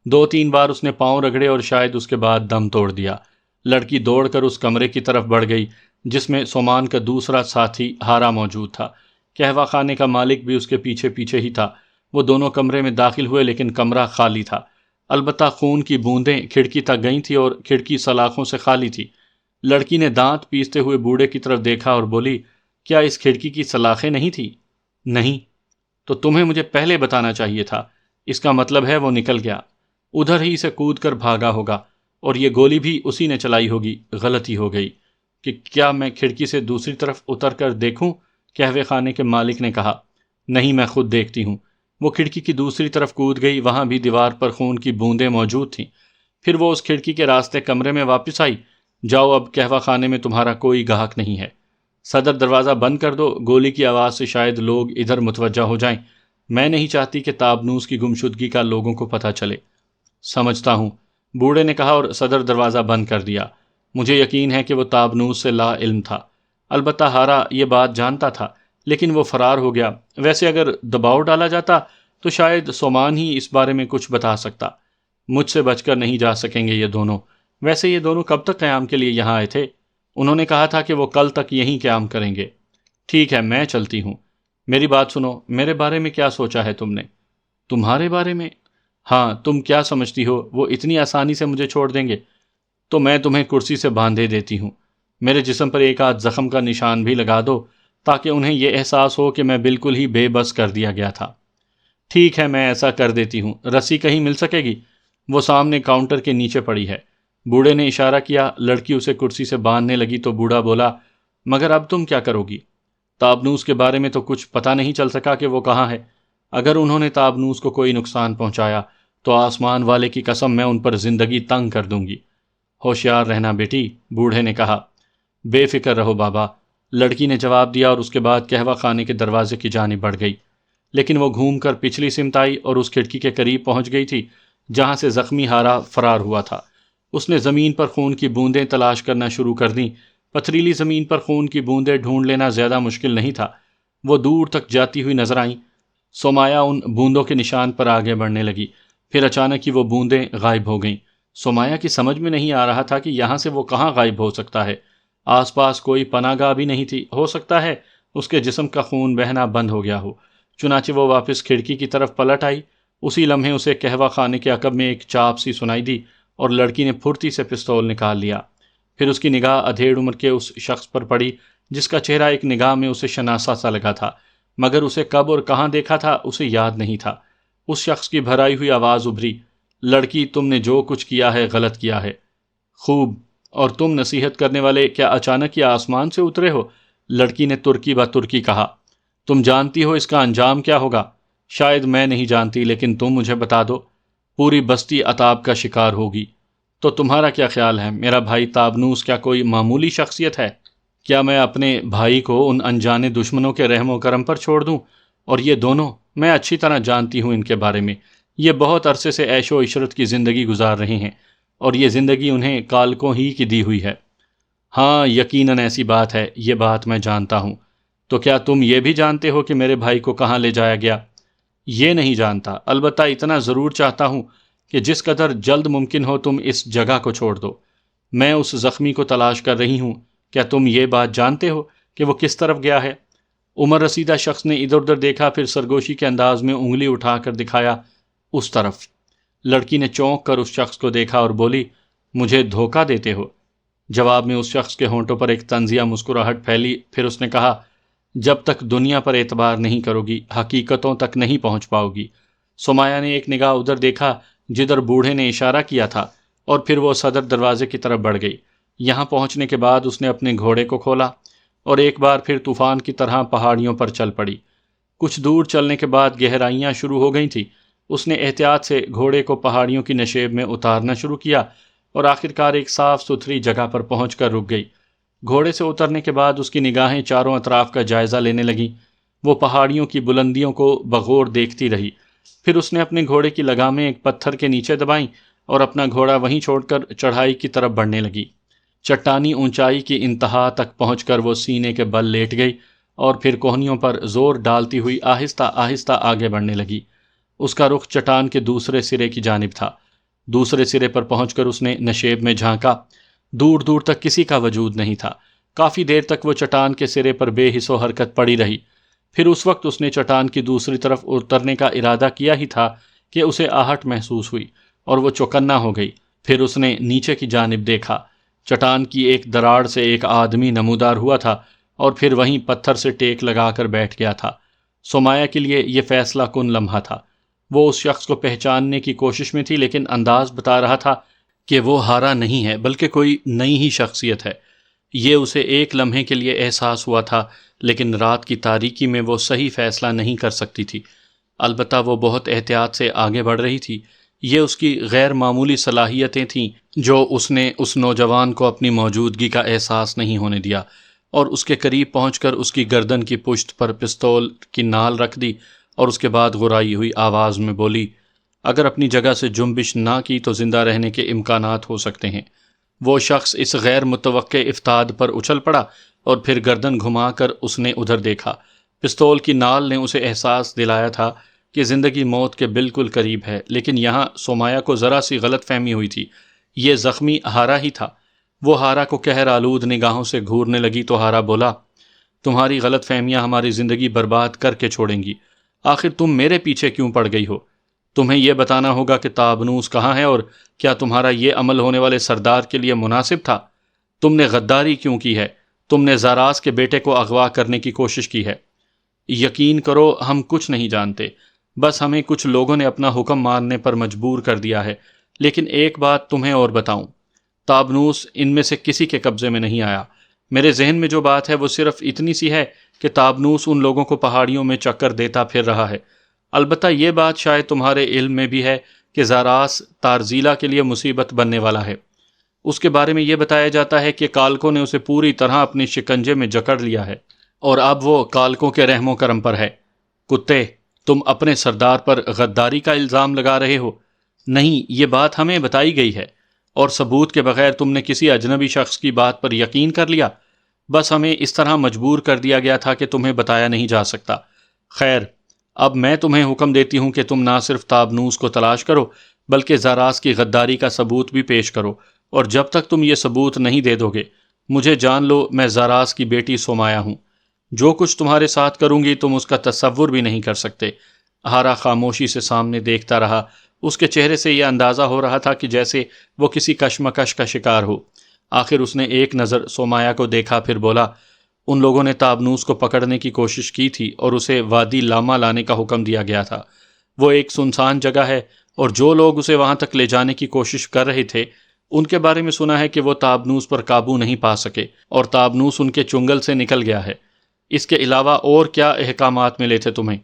2-3 بار اس نے پاؤں رگڑے اور شاید اس کے بعد دم توڑ دیا۔ لڑکی دوڑ کر اس کمرے کی طرف بڑھ گئی جس میں سومان کا دوسرا ساتھی ہارا موجود تھا۔ قہوہ خانے کا مالک بھی اس کے پیچھے پیچھے ہی تھا۔ وہ دونوں کمرے میں داخل ہوئے، لیکن کمرہ خالی تھا، البتہ خون کی بوندیں کھڑکی تک گئی تھی اور کھڑکی سلاخوں سے خالی تھی۔ لڑکی نے دانت پیستے ہوئے بوڑھے کی طرف دیکھا اور بولی، کیا اس کھڑکی کی سلاخیں نہیں تھی؟ نہیں۔ تو تمہیں مجھے پہلے بتانا چاہیے تھا۔ اس کا مطلب ہے وہ نکل گیا، ادھر ہی سے کود کر بھاگا ہوگا، اور یہ گولی بھی اسی نے چلائی ہوگی۔ غلطی ہو گئی کہ کیا میں کھڑکی سے دوسری طرف اتر کر دیکھوں؟ قہوے خانے کے مالک نے کہا۔ نہیں، میں خود دیکھتی ہوں۔ وہ کھڑکی کی دوسری طرف کود گئی، وہاں بھی دیوار پر خون کی بوندیں موجود تھیں۔ پھر وہ اس کھڑکی کے راستے کمرے میں واپس آئی۔ جاؤ، اب قہوہ خانے میں تمہارا کوئی گاہک نہیں ہے۔ صدر دروازہ بند کر دو، گولی کی آواز سے شاید لوگ ادھر متوجہ ہو جائیں۔ میں نہیں چاہتی کہ تابنوس کی گمشدگی کا لوگوں کو پتہ چلے۔ سمجھتا ہوں، بوڑھے نے کہا اور صدر دروازہ بند کر دیا۔ مجھے یقین ہے کہ وہ تابنوس سے لا علم تھا، البتہ ہارا یہ بات جانتا تھا، لیکن وہ فرار ہو گیا۔ ویسے اگر دباؤ ڈالا جاتا تو شاید سومان ہی اس بارے میں کچھ بتا سکتا۔ مجھ سے بچ کر نہیں جا سکیں گے یہ دونوں۔ ویسے یہ دونوں کب تک قیام کے لیے یہاں آئے تھے؟ انہوں نے کہا تھا کہ وہ کل تک یہیں قیام کریں گے۔ ٹھیک ہے، میں چلتی ہوں۔ میری بات سنو، میرے بارے میں کیا سوچا ہے تم نے؟ تمہارے بارے میں؟ ہاں، تم کیا سمجھتی ہو وہ اتنی آسانی سے مجھے چھوڑ دیں گے؟ تو میں تمہیں کرسی سے باندھے دیتی ہوں، میرے جسم پر ایک آدھ زخم کا نشان بھی لگا دو تاکہ انہیں یہ احساس ہو کہ میں بالکل ہی بے بس کر دیا گیا تھا۔ ٹھیک ہے، میں ایسا کر دیتی ہوں۔ رسی کہیں مل سکے گی؟ وہ سامنے کاؤنٹر کے نیچے پڑی ہے۔ بوڑھے نے اشارہ کیا۔ لڑکی اسے کرسی سے باندھنے لگی تو بوڑھا بولا، مگر اب تم کیا کرو گی؟ تابنوس کے بارے میں تو کچھ پتہ نہیں چل سکا کہ وہ کہاں ہے۔ اگر انہوں نے تابنوس کو کوئی نقصان پہنچایا تو آسمان والے کی قسم میں ان پر زندگی تنگ کر دوں گی۔ ہوشیار رہنا بیٹی، بوڑھے نے کہا۔ بے فکر رہو بابا، لڑکی نے جواب دیا اور اس کے بعد قہوہ خانے کے دروازے کی جانب بڑھ گئی، لیکن وہ گھوم کر پچھلی سمت آئی اور اس کھڑکی کے قریب پہنچ گئی تھی جہاں سے زخمی ہارا فرار ہوا تھا۔ اس نے زمین پر خون کی بوندیں تلاش کرنا شروع کر دیں۔ پتھریلی زمین پر خون کی بوندیں ڈھونڈ لینا زیادہ مشکل نہیں تھا۔ وہ دور تک جاتی ہوئی نظر آئیں۔ سومایا ان بوندوں کے نشان پر آگے بڑھنے لگی، پھر اچانک ہی وہ بوندیں غائب ہو گئیں۔ سومایا کی سمجھ میں نہیں آ رہا تھا کہ یہاں سے وہ کہاں غائب ہو سکتا ہے۔ آس پاس کوئی پناہ گاہ بھی نہیں تھی، ہو سکتا ہے اس کے جسم کا خون بہنا بند ہو گیا ہو۔ چنانچہ وہ واپس کھڑکی کی طرف پلٹ آئی۔ اسی لمحے اسے قہوہ خانے کے عقب میں ایک چاپ سی سنائی دی اور لڑکی نے پھرتی سے پستول نکال لیا۔ پھر اس کی نگاہ ادھیڑ عمر کے اس شخص پر پڑی جس کا چہرہ ایک نگاہ میں اسے شناسا سا لگا تھا، مگر اسے کب اور کہاں دیکھا تھا اسے یاد نہیں تھا۔ اس شخص کی بھرائی ہوئی آواز ابھری، لڑکی تم نے جو کچھ کیا ہے غلط کیا ہے۔ خوب، اور تم نصیحت کرنے والے کیا اچانک یہ آسمان سے اترے ہو؟ لڑکی نے ترکی با ترکی کہا۔ تم جانتی ہو اس کا انجام کیا ہوگا؟ شاید میں نہیں جانتی، لیکن تم مجھے بتا دو۔ پوری بستی عطاب کا شکار ہوگی۔ تو تمہارا کیا خیال ہے؟ میرا بھائی تابنوس کیا کوئی معمولی شخصیت ہے؟ کیا میں اپنے بھائی کو ان انجانے دشمنوں کے رحم و کرم پر چھوڑ دوں؟ اور یہ دونوں، میں اچھی طرح جانتی ہوں ان کے بارے میں، یہ بہت عرصے سے عیش و عشرت کی زندگی گزار رہے ہیں، اور یہ زندگی انہیں کالکوں ہی کی دی ہوئی ہے۔ ہاں یقیناً ایسی بات ہے، یہ بات میں جانتا ہوں۔ تو کیا تم یہ بھی جانتے ہو کہ میرے بھائی کو کہاں لے جایا گیا؟ یہ نہیں جانتا، البتہ اتنا ضرور چاہتا ہوں کہ جس قدر جلد ممکن ہو تم اس جگہ کو چھوڑ دو۔ میں اس زخمی کو تلاش کر رہی ہوں۔ کیا تم یہ بات جانتے ہو کہ وہ کس طرف گیا ہے؟ عمر رسیدہ شخص نے ادھر ادھر دیکھا، پھر سرگوشی کے انداز میں انگلی اٹھا کر دکھایا اس طرف۔ لڑکی نے چونک کر اس شخص کو دیکھا اور بولی، مجھے دھوکہ دیتے ہو؟ جواب میں اس شخص کے ہونٹوں پر ایک طنزیہ مسکراہٹ پھیلی، پھر اس نے کہا، جب تک دنیا پر اعتبار نہیں کرو گی حقیقتوں تک نہیں پہنچ پاؤ گی۔ سومایا نے ایک نگاہ ادھر دیکھا جدھر بوڑھے نے اشارہ کیا تھا، اور پھر وہ صدر دروازے کی طرف بڑھ گئی۔ یہاں پہنچنے کے بعد اس نے اپنے گھوڑے کو کھولا اور ایک بار پھر طوفان کی طرح پہاڑیوں پر چل پڑی۔ کچھ دور چلنے کے بعد گہرائیاں شروع ہو گئی تھیں۔ اس نے احتیاط سے گھوڑے کو پہاڑیوں کی نشیب میں اتارنا شروع کیا اور آخرکار ایک صاف ستھری جگہ پر پہنچ کر رک گئی۔ گھوڑے سے اترنے کے بعد اس کی نگاہیں چاروں اطراف کا جائزہ لینے لگیں۔ وہ پہاڑیوں کی بلندیوں کو بغور دیکھتی رہی۔ پھر اس نے اپنے گھوڑے کی لگامیں ایک پتھر کے نیچے دبائیں اور اپنا گھوڑا وہیں چھوڑ کر چڑھائی کی طرف بڑھنے لگی۔ چٹانی اونچائی کی انتہا تک پہنچ کر وہ سینے کے بل لیٹ گئی اور پھر کوہنیوں پر زور ڈالتی ہوئی آہستہ آہستہ آگے بڑھنے لگی۔ اس کا رخ چٹان کے دوسرے سرے کی جانب تھا۔ دوسرے سرے پر پہنچ کر اس نے نشیب میں جھانکا۔ دور دور تک کسی کا وجود نہیں تھا۔ کافی دیر تک وہ چٹان کے سرے پر بے حس و حرکت پڑی رہی۔ پھر اس وقت اس نے چٹان کی دوسری طرف اترنے کا ارادہ کیا ہی تھا کہ اسے آہٹ محسوس ہوئی اور وہ چوکنا ہو گئی۔ پھر اس نے نیچے کی جانب دیکھا۔ چٹان کی ایک دراڑ سے ایک آدمی نمودار ہوا تھا اور پھر وہیں پتھر سے ٹیک لگا کر بیٹھ گیا تھا۔ سومایا کے لیے یہ فیصلہ کن لمحہ تھا۔ وہ اس شخص کو پہچاننے کی کوشش میں تھی، لیکن انداز بتا رہا تھا کہ وہ ہارا نہیں ہے بلکہ کوئی نئی ہی شخصیت ہے۔ یہ اسے ایک لمحے کے لیے احساس ہوا تھا، لیکن رات کی تاریکی میں وہ صحیح فیصلہ نہیں کر سکتی تھی۔ البتہ وہ بہت احتیاط سے آگے بڑھ رہی تھی۔ یہ اس کی غیر معمولی صلاحیتیں تھیں جو اس نے اس نوجوان کو اپنی موجودگی کا احساس نہیں ہونے دیا، اور اس کے قریب پہنچ کر اس کی گردن کی پشت پر پستول کی نال رکھ دی اور اس کے بعد غرائی ہوئی آواز میں بولی، اگر اپنی جگہ سے جنبش نہ کی تو زندہ رہنے کے امکانات ہو سکتے ہیں۔ وہ شخص اس غیر متوقع افتاد پر اچھل پڑا اور پھر گردن گھما کر اس نے ادھر دیکھا۔ پستول کی نال نے اسے احساس دلایا تھا کہ زندگی موت کے بالکل قریب ہے، لیکن یہاں سومایا کو ذرا سی غلط فہمی ہوئی تھی۔ یہ زخمی ہارا ہی تھا۔ وہ ہارا کو قہر آلود نگاہوں سے گھورنے لگی تو ہارا بولا، تمہاری غلط فہمیاں ہماری زندگی برباد کر کے چھوڑیں گی۔ آخر تم میرے پیچھے کیوں پڑ گئی ہو؟ تمہیں یہ بتانا ہوگا کہ تابنوس کہاں ہے، اور کیا تمہارا یہ عمل ہونے والے سردار کے لیے مناسب تھا؟ تم نے غداری کیوں کی ہے؟ تم نے زاراس کے بیٹے کو اغوا کرنے کی کوشش کی ہے۔ یقین کرو ہم کچھ نہیں جانتے، بس ہمیں کچھ لوگوں نے اپنا حکم ماننے پر مجبور کر دیا ہے۔ لیکن ایک بات تمہیں اور بتاؤں، تابنوس ان میں سے کسی کے قبضے میں نہیں آیا۔ میرے ذہن میں جو بات ہے وہ صرف اتنی سی ہے کہ تابنوس ان لوگوں کو پہاڑیوں میں چکر دیتا پھر رہا ہے۔ البتہ یہ بات شاید تمہارے علم میں بھی ہے کہ زاراس تارزیلا کے لیے مصیبت بننے والا ہے۔ اس کے بارے میں یہ بتایا جاتا ہے کہ کالکوں نے اسے پوری طرح اپنے شکنجے میں جکڑ لیا ہے اور اب وہ کالکوں کے رحم و کرم پر ہے۔ کتے، تم اپنے سردار پر غداری کا الزام لگا رہے ہو؟ نہیں، یہ بات ہمیں بتائی گئی ہے، اور ثبوت کے بغیر تم نے کسی اجنبی شخص کی بات پر یقین کر لیا؟ بس ہمیں اس طرح مجبور کر دیا گیا تھا کہ تمہیں بتایا نہیں جا سکتا۔ خیر، اب میں تمہیں حکم دیتی ہوں کہ تم نہ صرف تابنوس کو تلاش کرو بلکہ زاراس کی غداری کا ثبوت بھی پیش کرو، اور جب تک تم یہ ثبوت نہیں دے دو گے، مجھے جان لو میں زاراس کی بیٹی سومایا ہوں۔ جو کچھ تمہارے ساتھ کروں گی تم اس کا تصور بھی نہیں کر سکتے۔ ہارا خاموشی سے سامنے دیکھتا رہا۔ اس کے چہرے سے یہ اندازہ ہو رہا تھا کہ جیسے وہ کسی کشمکش کا شکار ہو۔ آخر اس نے ایک نظر سومایا کو دیکھا، پھر بولا، ان لوگوں نے تابنوس کو پکڑنے کی کوشش کی تھی اور اسے وادی لاما لانے کا حکم دیا گیا تھا۔ وہ ایک سنسان جگہ ہے اور جو لوگ اسے وہاں تک لے جانے کی کوشش کر رہے تھے ان کے بارے میں سنا ہے کہ وہ تابنوس پر قابو نہیں پا سکے اور تابنوس ان کے چنگل سے نکل گیا ہے۔ اس کے علاوہ اور کیا احکامات ملے تھے تمہیں؟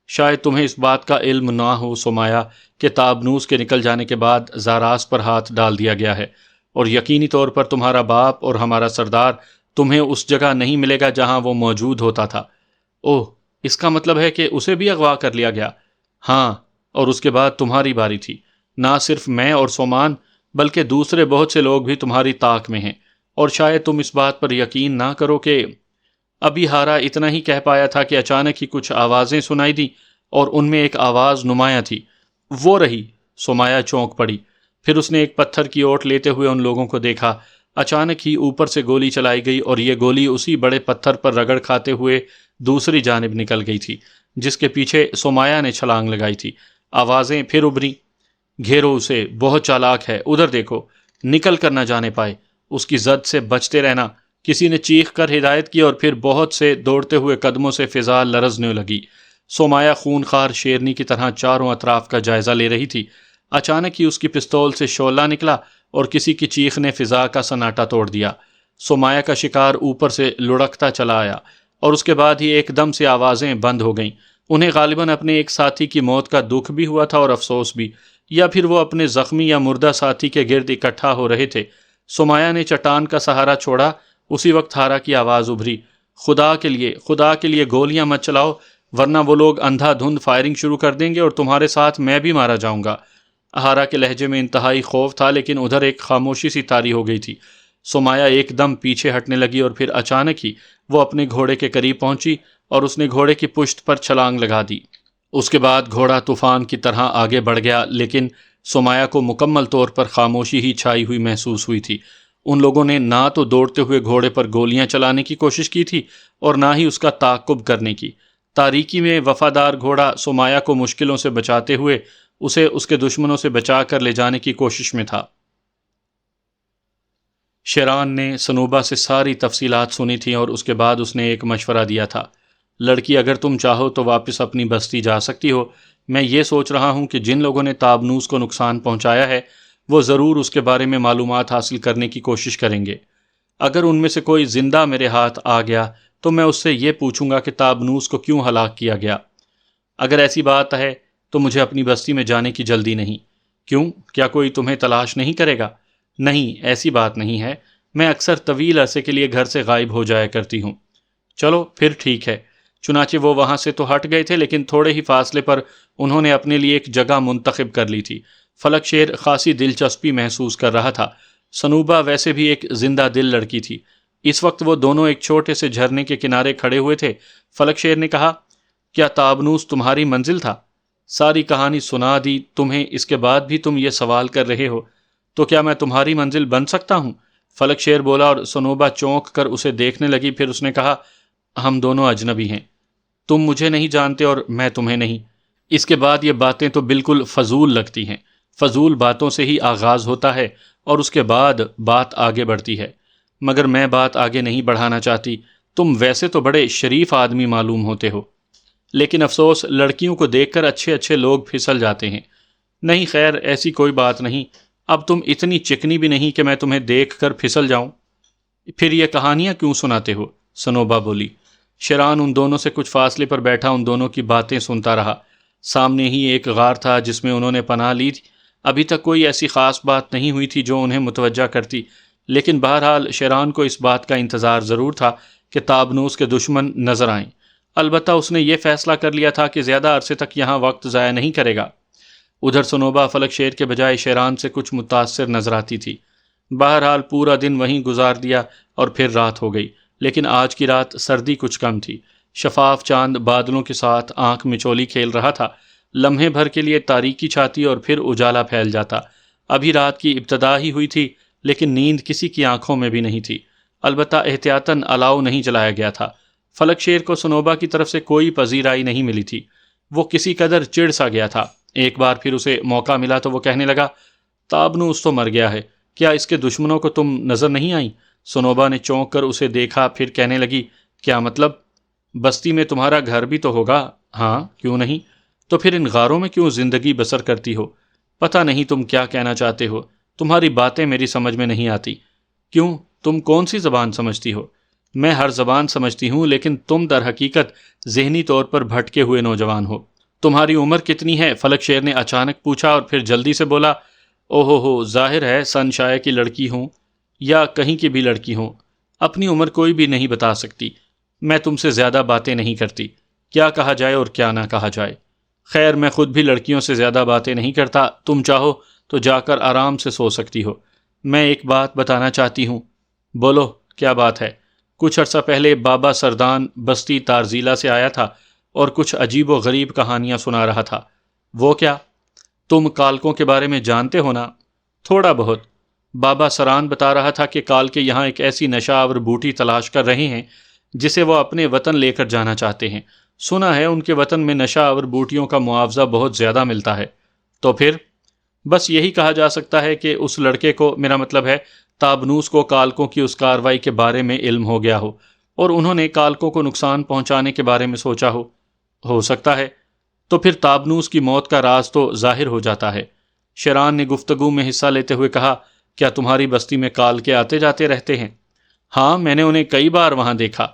شاید تمہیں اس بات کا علم نہ ہو سومایا کہ تابنوس کے نکل جانے کے بعد زاراس پر ہاتھ ڈال دیا گیا ہے، اور یقینی طور پر تمہارا باپ اور ہمارا سردار تمہیں اس جگہ نہیں ملے گا جہاں وہ موجود ہوتا تھا۔ اوہ، اس کا مطلب ہے کہ اسے بھی اغوا کر لیا گیا؟ ہاں، اور اس کے بعد تمہاری باری تھی۔ نہ صرف میں اور سومان بلکہ دوسرے بہت سے لوگ بھی تمہاری طاق میں ہیں، اور شاید تم اس بات پر یقین نہ کرو کہ… ابھی ہارا اتنا ہی کہہ پایا تھا کہ اچانک ہی کچھ آوازیں سنائی دیں، اور ان میں ایک آواز نمایاں تھی۔ وہ رہی! سومایا چونک پڑی۔ پھر اس نے ایک پتھر کی اوٹ لیتے ہوئے ان لوگوں کو دیکھا۔ اچانک ہی اوپر سے گولی چلائی گئی اور یہ گولی اسی بڑے پتھر پر رگڑ کھاتے ہوئے دوسری جانب نکل گئی تھی جس کے پیچھے سومایا نے چھلانگ لگائی تھی۔ آوازیں پھر ابھریں، گھیرو اسے، بہت چالاک ہے، ادھر دیکھو، نکل کر نہ جانے پائے، اس کی زد سے بچتے رہنا۔ کسی نے چیخ کر ہدایت کی اور پھر بہت سے دوڑتے ہوئے قدموں سے فضا لرزنے لگی۔ سومایا خونخوار شیرنی کی طرح چاروں اطراف کا جائزہ لے رہی تھی۔ اچانک ہی اس کی پستول سے شعلہ نکلا اور کسی کی چیخ نے فضا کا سناٹا توڑ دیا۔ سومایا کا شکار اوپر سے لڑکتا چلا آیا اور اس کے بعد ہی ایک دم سے آوازیں بند ہو گئیں۔ انہیں غالباً اپنے ایک ساتھی کی موت کا دکھ بھی ہوا تھا اور افسوس بھی، یا پھر وہ اپنے زخمی یا مردہ ساتھی کے گرد اکٹھا ہو رہے تھے۔ سومایا نے چٹان کا سہارا چھوڑا۔ اسی وقت ہارا کی آواز ابھری، خدا کے لیے گولیاں مت چلاؤ، ورنہ وہ لوگ اندھا دھند فائرنگ شروع کر دیں گے اور تمہارے ساتھ میں بھی مارا جاؤں گا۔ ہارا کے لہجے میں انتہائی خوف تھا، لیکن ادھر ایک خاموشی سی طاری ہو گئی تھی۔ سومایا ایک دم پیچھے ہٹنے لگی اور پھر اچانک ہی وہ اپنے گھوڑے کے قریب پہنچی اور اس نے گھوڑے کی پشت پر چھلانگ لگا دی۔ اس کے بعد گھوڑا طوفان کی طرح آگے بڑھ گیا، لیکن سومایا کو مکمل طور پر خاموشی ہی چھائی ہوئی محسوس ہوئی تھی۔ ان لوگوں نے نہ تو دوڑتے ہوئے گھوڑے پر گولیاں چلانے کی کوشش کی تھی اور نہ ہی اس کا تعاقب کرنے کی۔ تاریکی میں وفادار گھوڑا سومایا کو مشکلوں سے بچاتے ہوئے اسے اس کے دشمنوں سے بچا کر لے جانے کی کوشش میں تھا۔ شیران نے سنوبا سے ساری تفصیلات سنی تھیں اور اس کے بعد اس نے ایک مشورہ دیا تھا، لڑکی اگر تم چاہو تو واپس اپنی بستی جا سکتی ہو۔ میں یہ سوچ رہا ہوں کہ جن لوگوں نے تابنوس کو نقصان پہنچایا ہے وہ ضرور اس کے بارے میں معلومات حاصل کرنے کی کوشش کریں گے۔ اگر ان میں سے کوئی زندہ میرے ہاتھ آ گیا تو میں اس سے یہ پوچھوں گا کہ تابنوس کو کیوں ہلاک کیا گیا۔ اگر ایسی بات ہے تو مجھے اپنی بستی میں جانے کی جلدی نہیں۔ کیوں؟ کیا کوئی تمہیں تلاش نہیں کرے گا؟ نہیں، ایسی بات نہیں ہے، میں اکثر طویل عرصے کے لیے گھر سے غائب ہو جایا کرتی ہوں۔ چلو پھر ٹھیک ہے۔ چنانچہ وہ وہاں سے تو ہٹ گئے تھے، لیکن تھوڑے ہی فاصلے پر انہوں نے اپنے لیے ایک جگہ منتخب کر لی تھی۔ فلک شیر خاصی دلچسپی محسوس کر رہا تھا۔ سنوبا ویسے بھی ایک زندہ دل لڑکی تھی۔ اس وقت وہ دونوں ایک چھوٹے سے جھرنے کے کنارے کھڑے ہوئے تھے۔ فلک شیر نے کہا، کیا تابنوس تمہاری منزل تھا؟ ساری کہانی سنا دی تمہیں، اس کے بعد بھی تم یہ سوال کر رہے ہو، تو کیا میں تمہاری منزل بن سکتا ہوں؟ فلک شیر بولا اور سنوبا چونک کر اسے دیکھنے لگی۔ پھر اس نے کہا، ہم دونوں اجنبی ہیں، تم مجھے نہیں جانتے اور میں تمہیں نہیں۔ اس کے بعد یہ باتیں تو بالکل فضول لگتی ہیں۔ فضول باتوں سے ہی آغاز ہوتا ہے اور اس کے بعد بات آگے بڑھتی ہے، مگر میں بات آگے نہیں بڑھانا چاہتی۔ تم ویسے تو بڑے شریف آدمی معلوم ہوتے ہو، لیکن افسوس لڑکیوں کو دیکھ کر اچھے اچھے لوگ پھسل جاتے ہیں۔ نہیں، خیر ایسی کوئی بات نہیں۔ اب تم اتنی چکنی بھی نہیں کہ میں تمہیں دیکھ کر پھسل جاؤں۔ پھر یہ کہانیاں کیوں سناتے ہو؟ سنوبا بولی۔ شیران ان دونوں سے کچھ فاصلے پر بیٹھا ان دونوں کی باتیں سنتا رہا۔ سامنے ہی ایک غار تھا جس میں انہوں نے پناہ لی تھی۔ ابھی تک کوئی ایسی خاص بات نہیں ہوئی تھی جو انہیں متوجہ کرتی، لیکن بہرحال شیران کو اس بات کا انتظار ضرور تھا کہ تابنوس کے دشمن نظر آئیں۔ البتہ اس نے یہ فیصلہ کر لیا تھا کہ زیادہ عرصے تک یہاں وقت ضائع نہیں کرے گا۔ ادھر سنوبا فلک شیر کے بجائے شیران سے کچھ متاثر نظر آتی تھی۔ بہرحال پورا دن وہیں گزار دیا اور پھر رات ہو گئی، لیکن آج کی رات سردی کچھ کم تھی۔ شفاف چاند بادلوں کے ساتھ آنکھ مچولی کھیل رہا تھا، لمحے بھر کے لیے تاریکی چھاتی اور پھر اجالا پھیل جاتا۔ ابھی رات کی ابتدا ہی ہوئی تھی، لیکن نیند کسی کی آنکھوں میں بھی نہیں تھی۔ البتہ احتیاطاً الاؤ نہیں جلایا گیا تھا۔ فلک شیر کو سنوبا کی طرف سے کوئی پذیرائی نہیں ملی تھی۔ وہ کسی قدر چڑ سا گیا تھا۔ ایک بار پھر اسے موقع ملا تو وہ کہنے لگا، تابنوس تو مر گیا ہے، کیا اس کے دشمنوں کو تم نظر نہیں آئیں؟ سنوبا نے چونک کر اسے دیکھا، پھر کہنے لگی، کیا مطلب؟ بستی میں تمہارا گھر بھی تو ہوگا؟ ہاں، کیوں نہیں؟ تو پھر ان غاروں میں کیوں زندگی بسر کرتی ہو؟ پتہ نہیں تم کیا کہنا چاہتے ہو، تمہاری باتیں میری سمجھ میں نہیں آتی۔ کیوں، تم کون سی زبان سمجھتی ہو؟ میں ہر زبان سمجھتی ہوں، لیکن تم در حقیقت ذہنی طور پر بھٹکے ہوئے نوجوان ہو۔ تمہاری عمر کتنی ہے؟ فلک شیر نے اچانک پوچھا اور پھر جلدی سے بولا، اوہو ہو، ظاہر ہے سن شائع کی لڑکی ہوں یا کہیں کی بھی لڑکی ہوں، اپنی عمر کوئی بھی نہیں بتا سکتی۔ میں تم سے زیادہ باتیں نہیں کرتی، کیا کہا جائے اور کیا نہ کہا جائے۔ خیر، میں خود بھی لڑکیوں سے زیادہ باتیں نہیں کرتا، تم چاہو تو جا کر آرام سے سو سکتی ہو۔ میں ایک بات بتانا چاہتی ہوں۔ بولو، کیا بات ہے؟ کچھ عرصہ پہلے بابا سردان بستی تارزیلا سے آیا تھا اور کچھ عجیب و غریب کہانیاں سنا رہا تھا۔ وہ کیا؟ تم کالکوں کے بارے میں جانتے ہو نا؟ تھوڑا بہت۔ بابا سران بتا رہا تھا کہ کال کے یہاں ایک ایسی نشہ آور بوٹی تلاش کر رہے ہیں جسے وہ اپنے وطن لے کر جانا چاہتے ہیں۔ سنا ہے ان کے وطن میں نشہ آور بوٹیوں کا معاوضہ بہت زیادہ ملتا ہے۔ تو پھر بس یہی کہا جا سکتا ہے کہ اس لڑکے کو، میرا مطلب ہے تابنوس کو، کالکوں کی اس کارروائی کے بارے میں علم ہو گیا ہو اور انہوں نے کالکوں کو نقصان پہنچانے کے بارے میں سوچا ہو سکتا ہے۔ تو پھر تابنوس کی موت کا راز تو ظاہر ہو جاتا ہے۔ شیران نے گفتگو میں حصہ لیتے ہوئے کہا، کیا تمہاری بستی میں کال کے آتے جاتے رہتے ہیں؟ ہاں، میں نے انہیں کئی بار وہاں دیکھا۔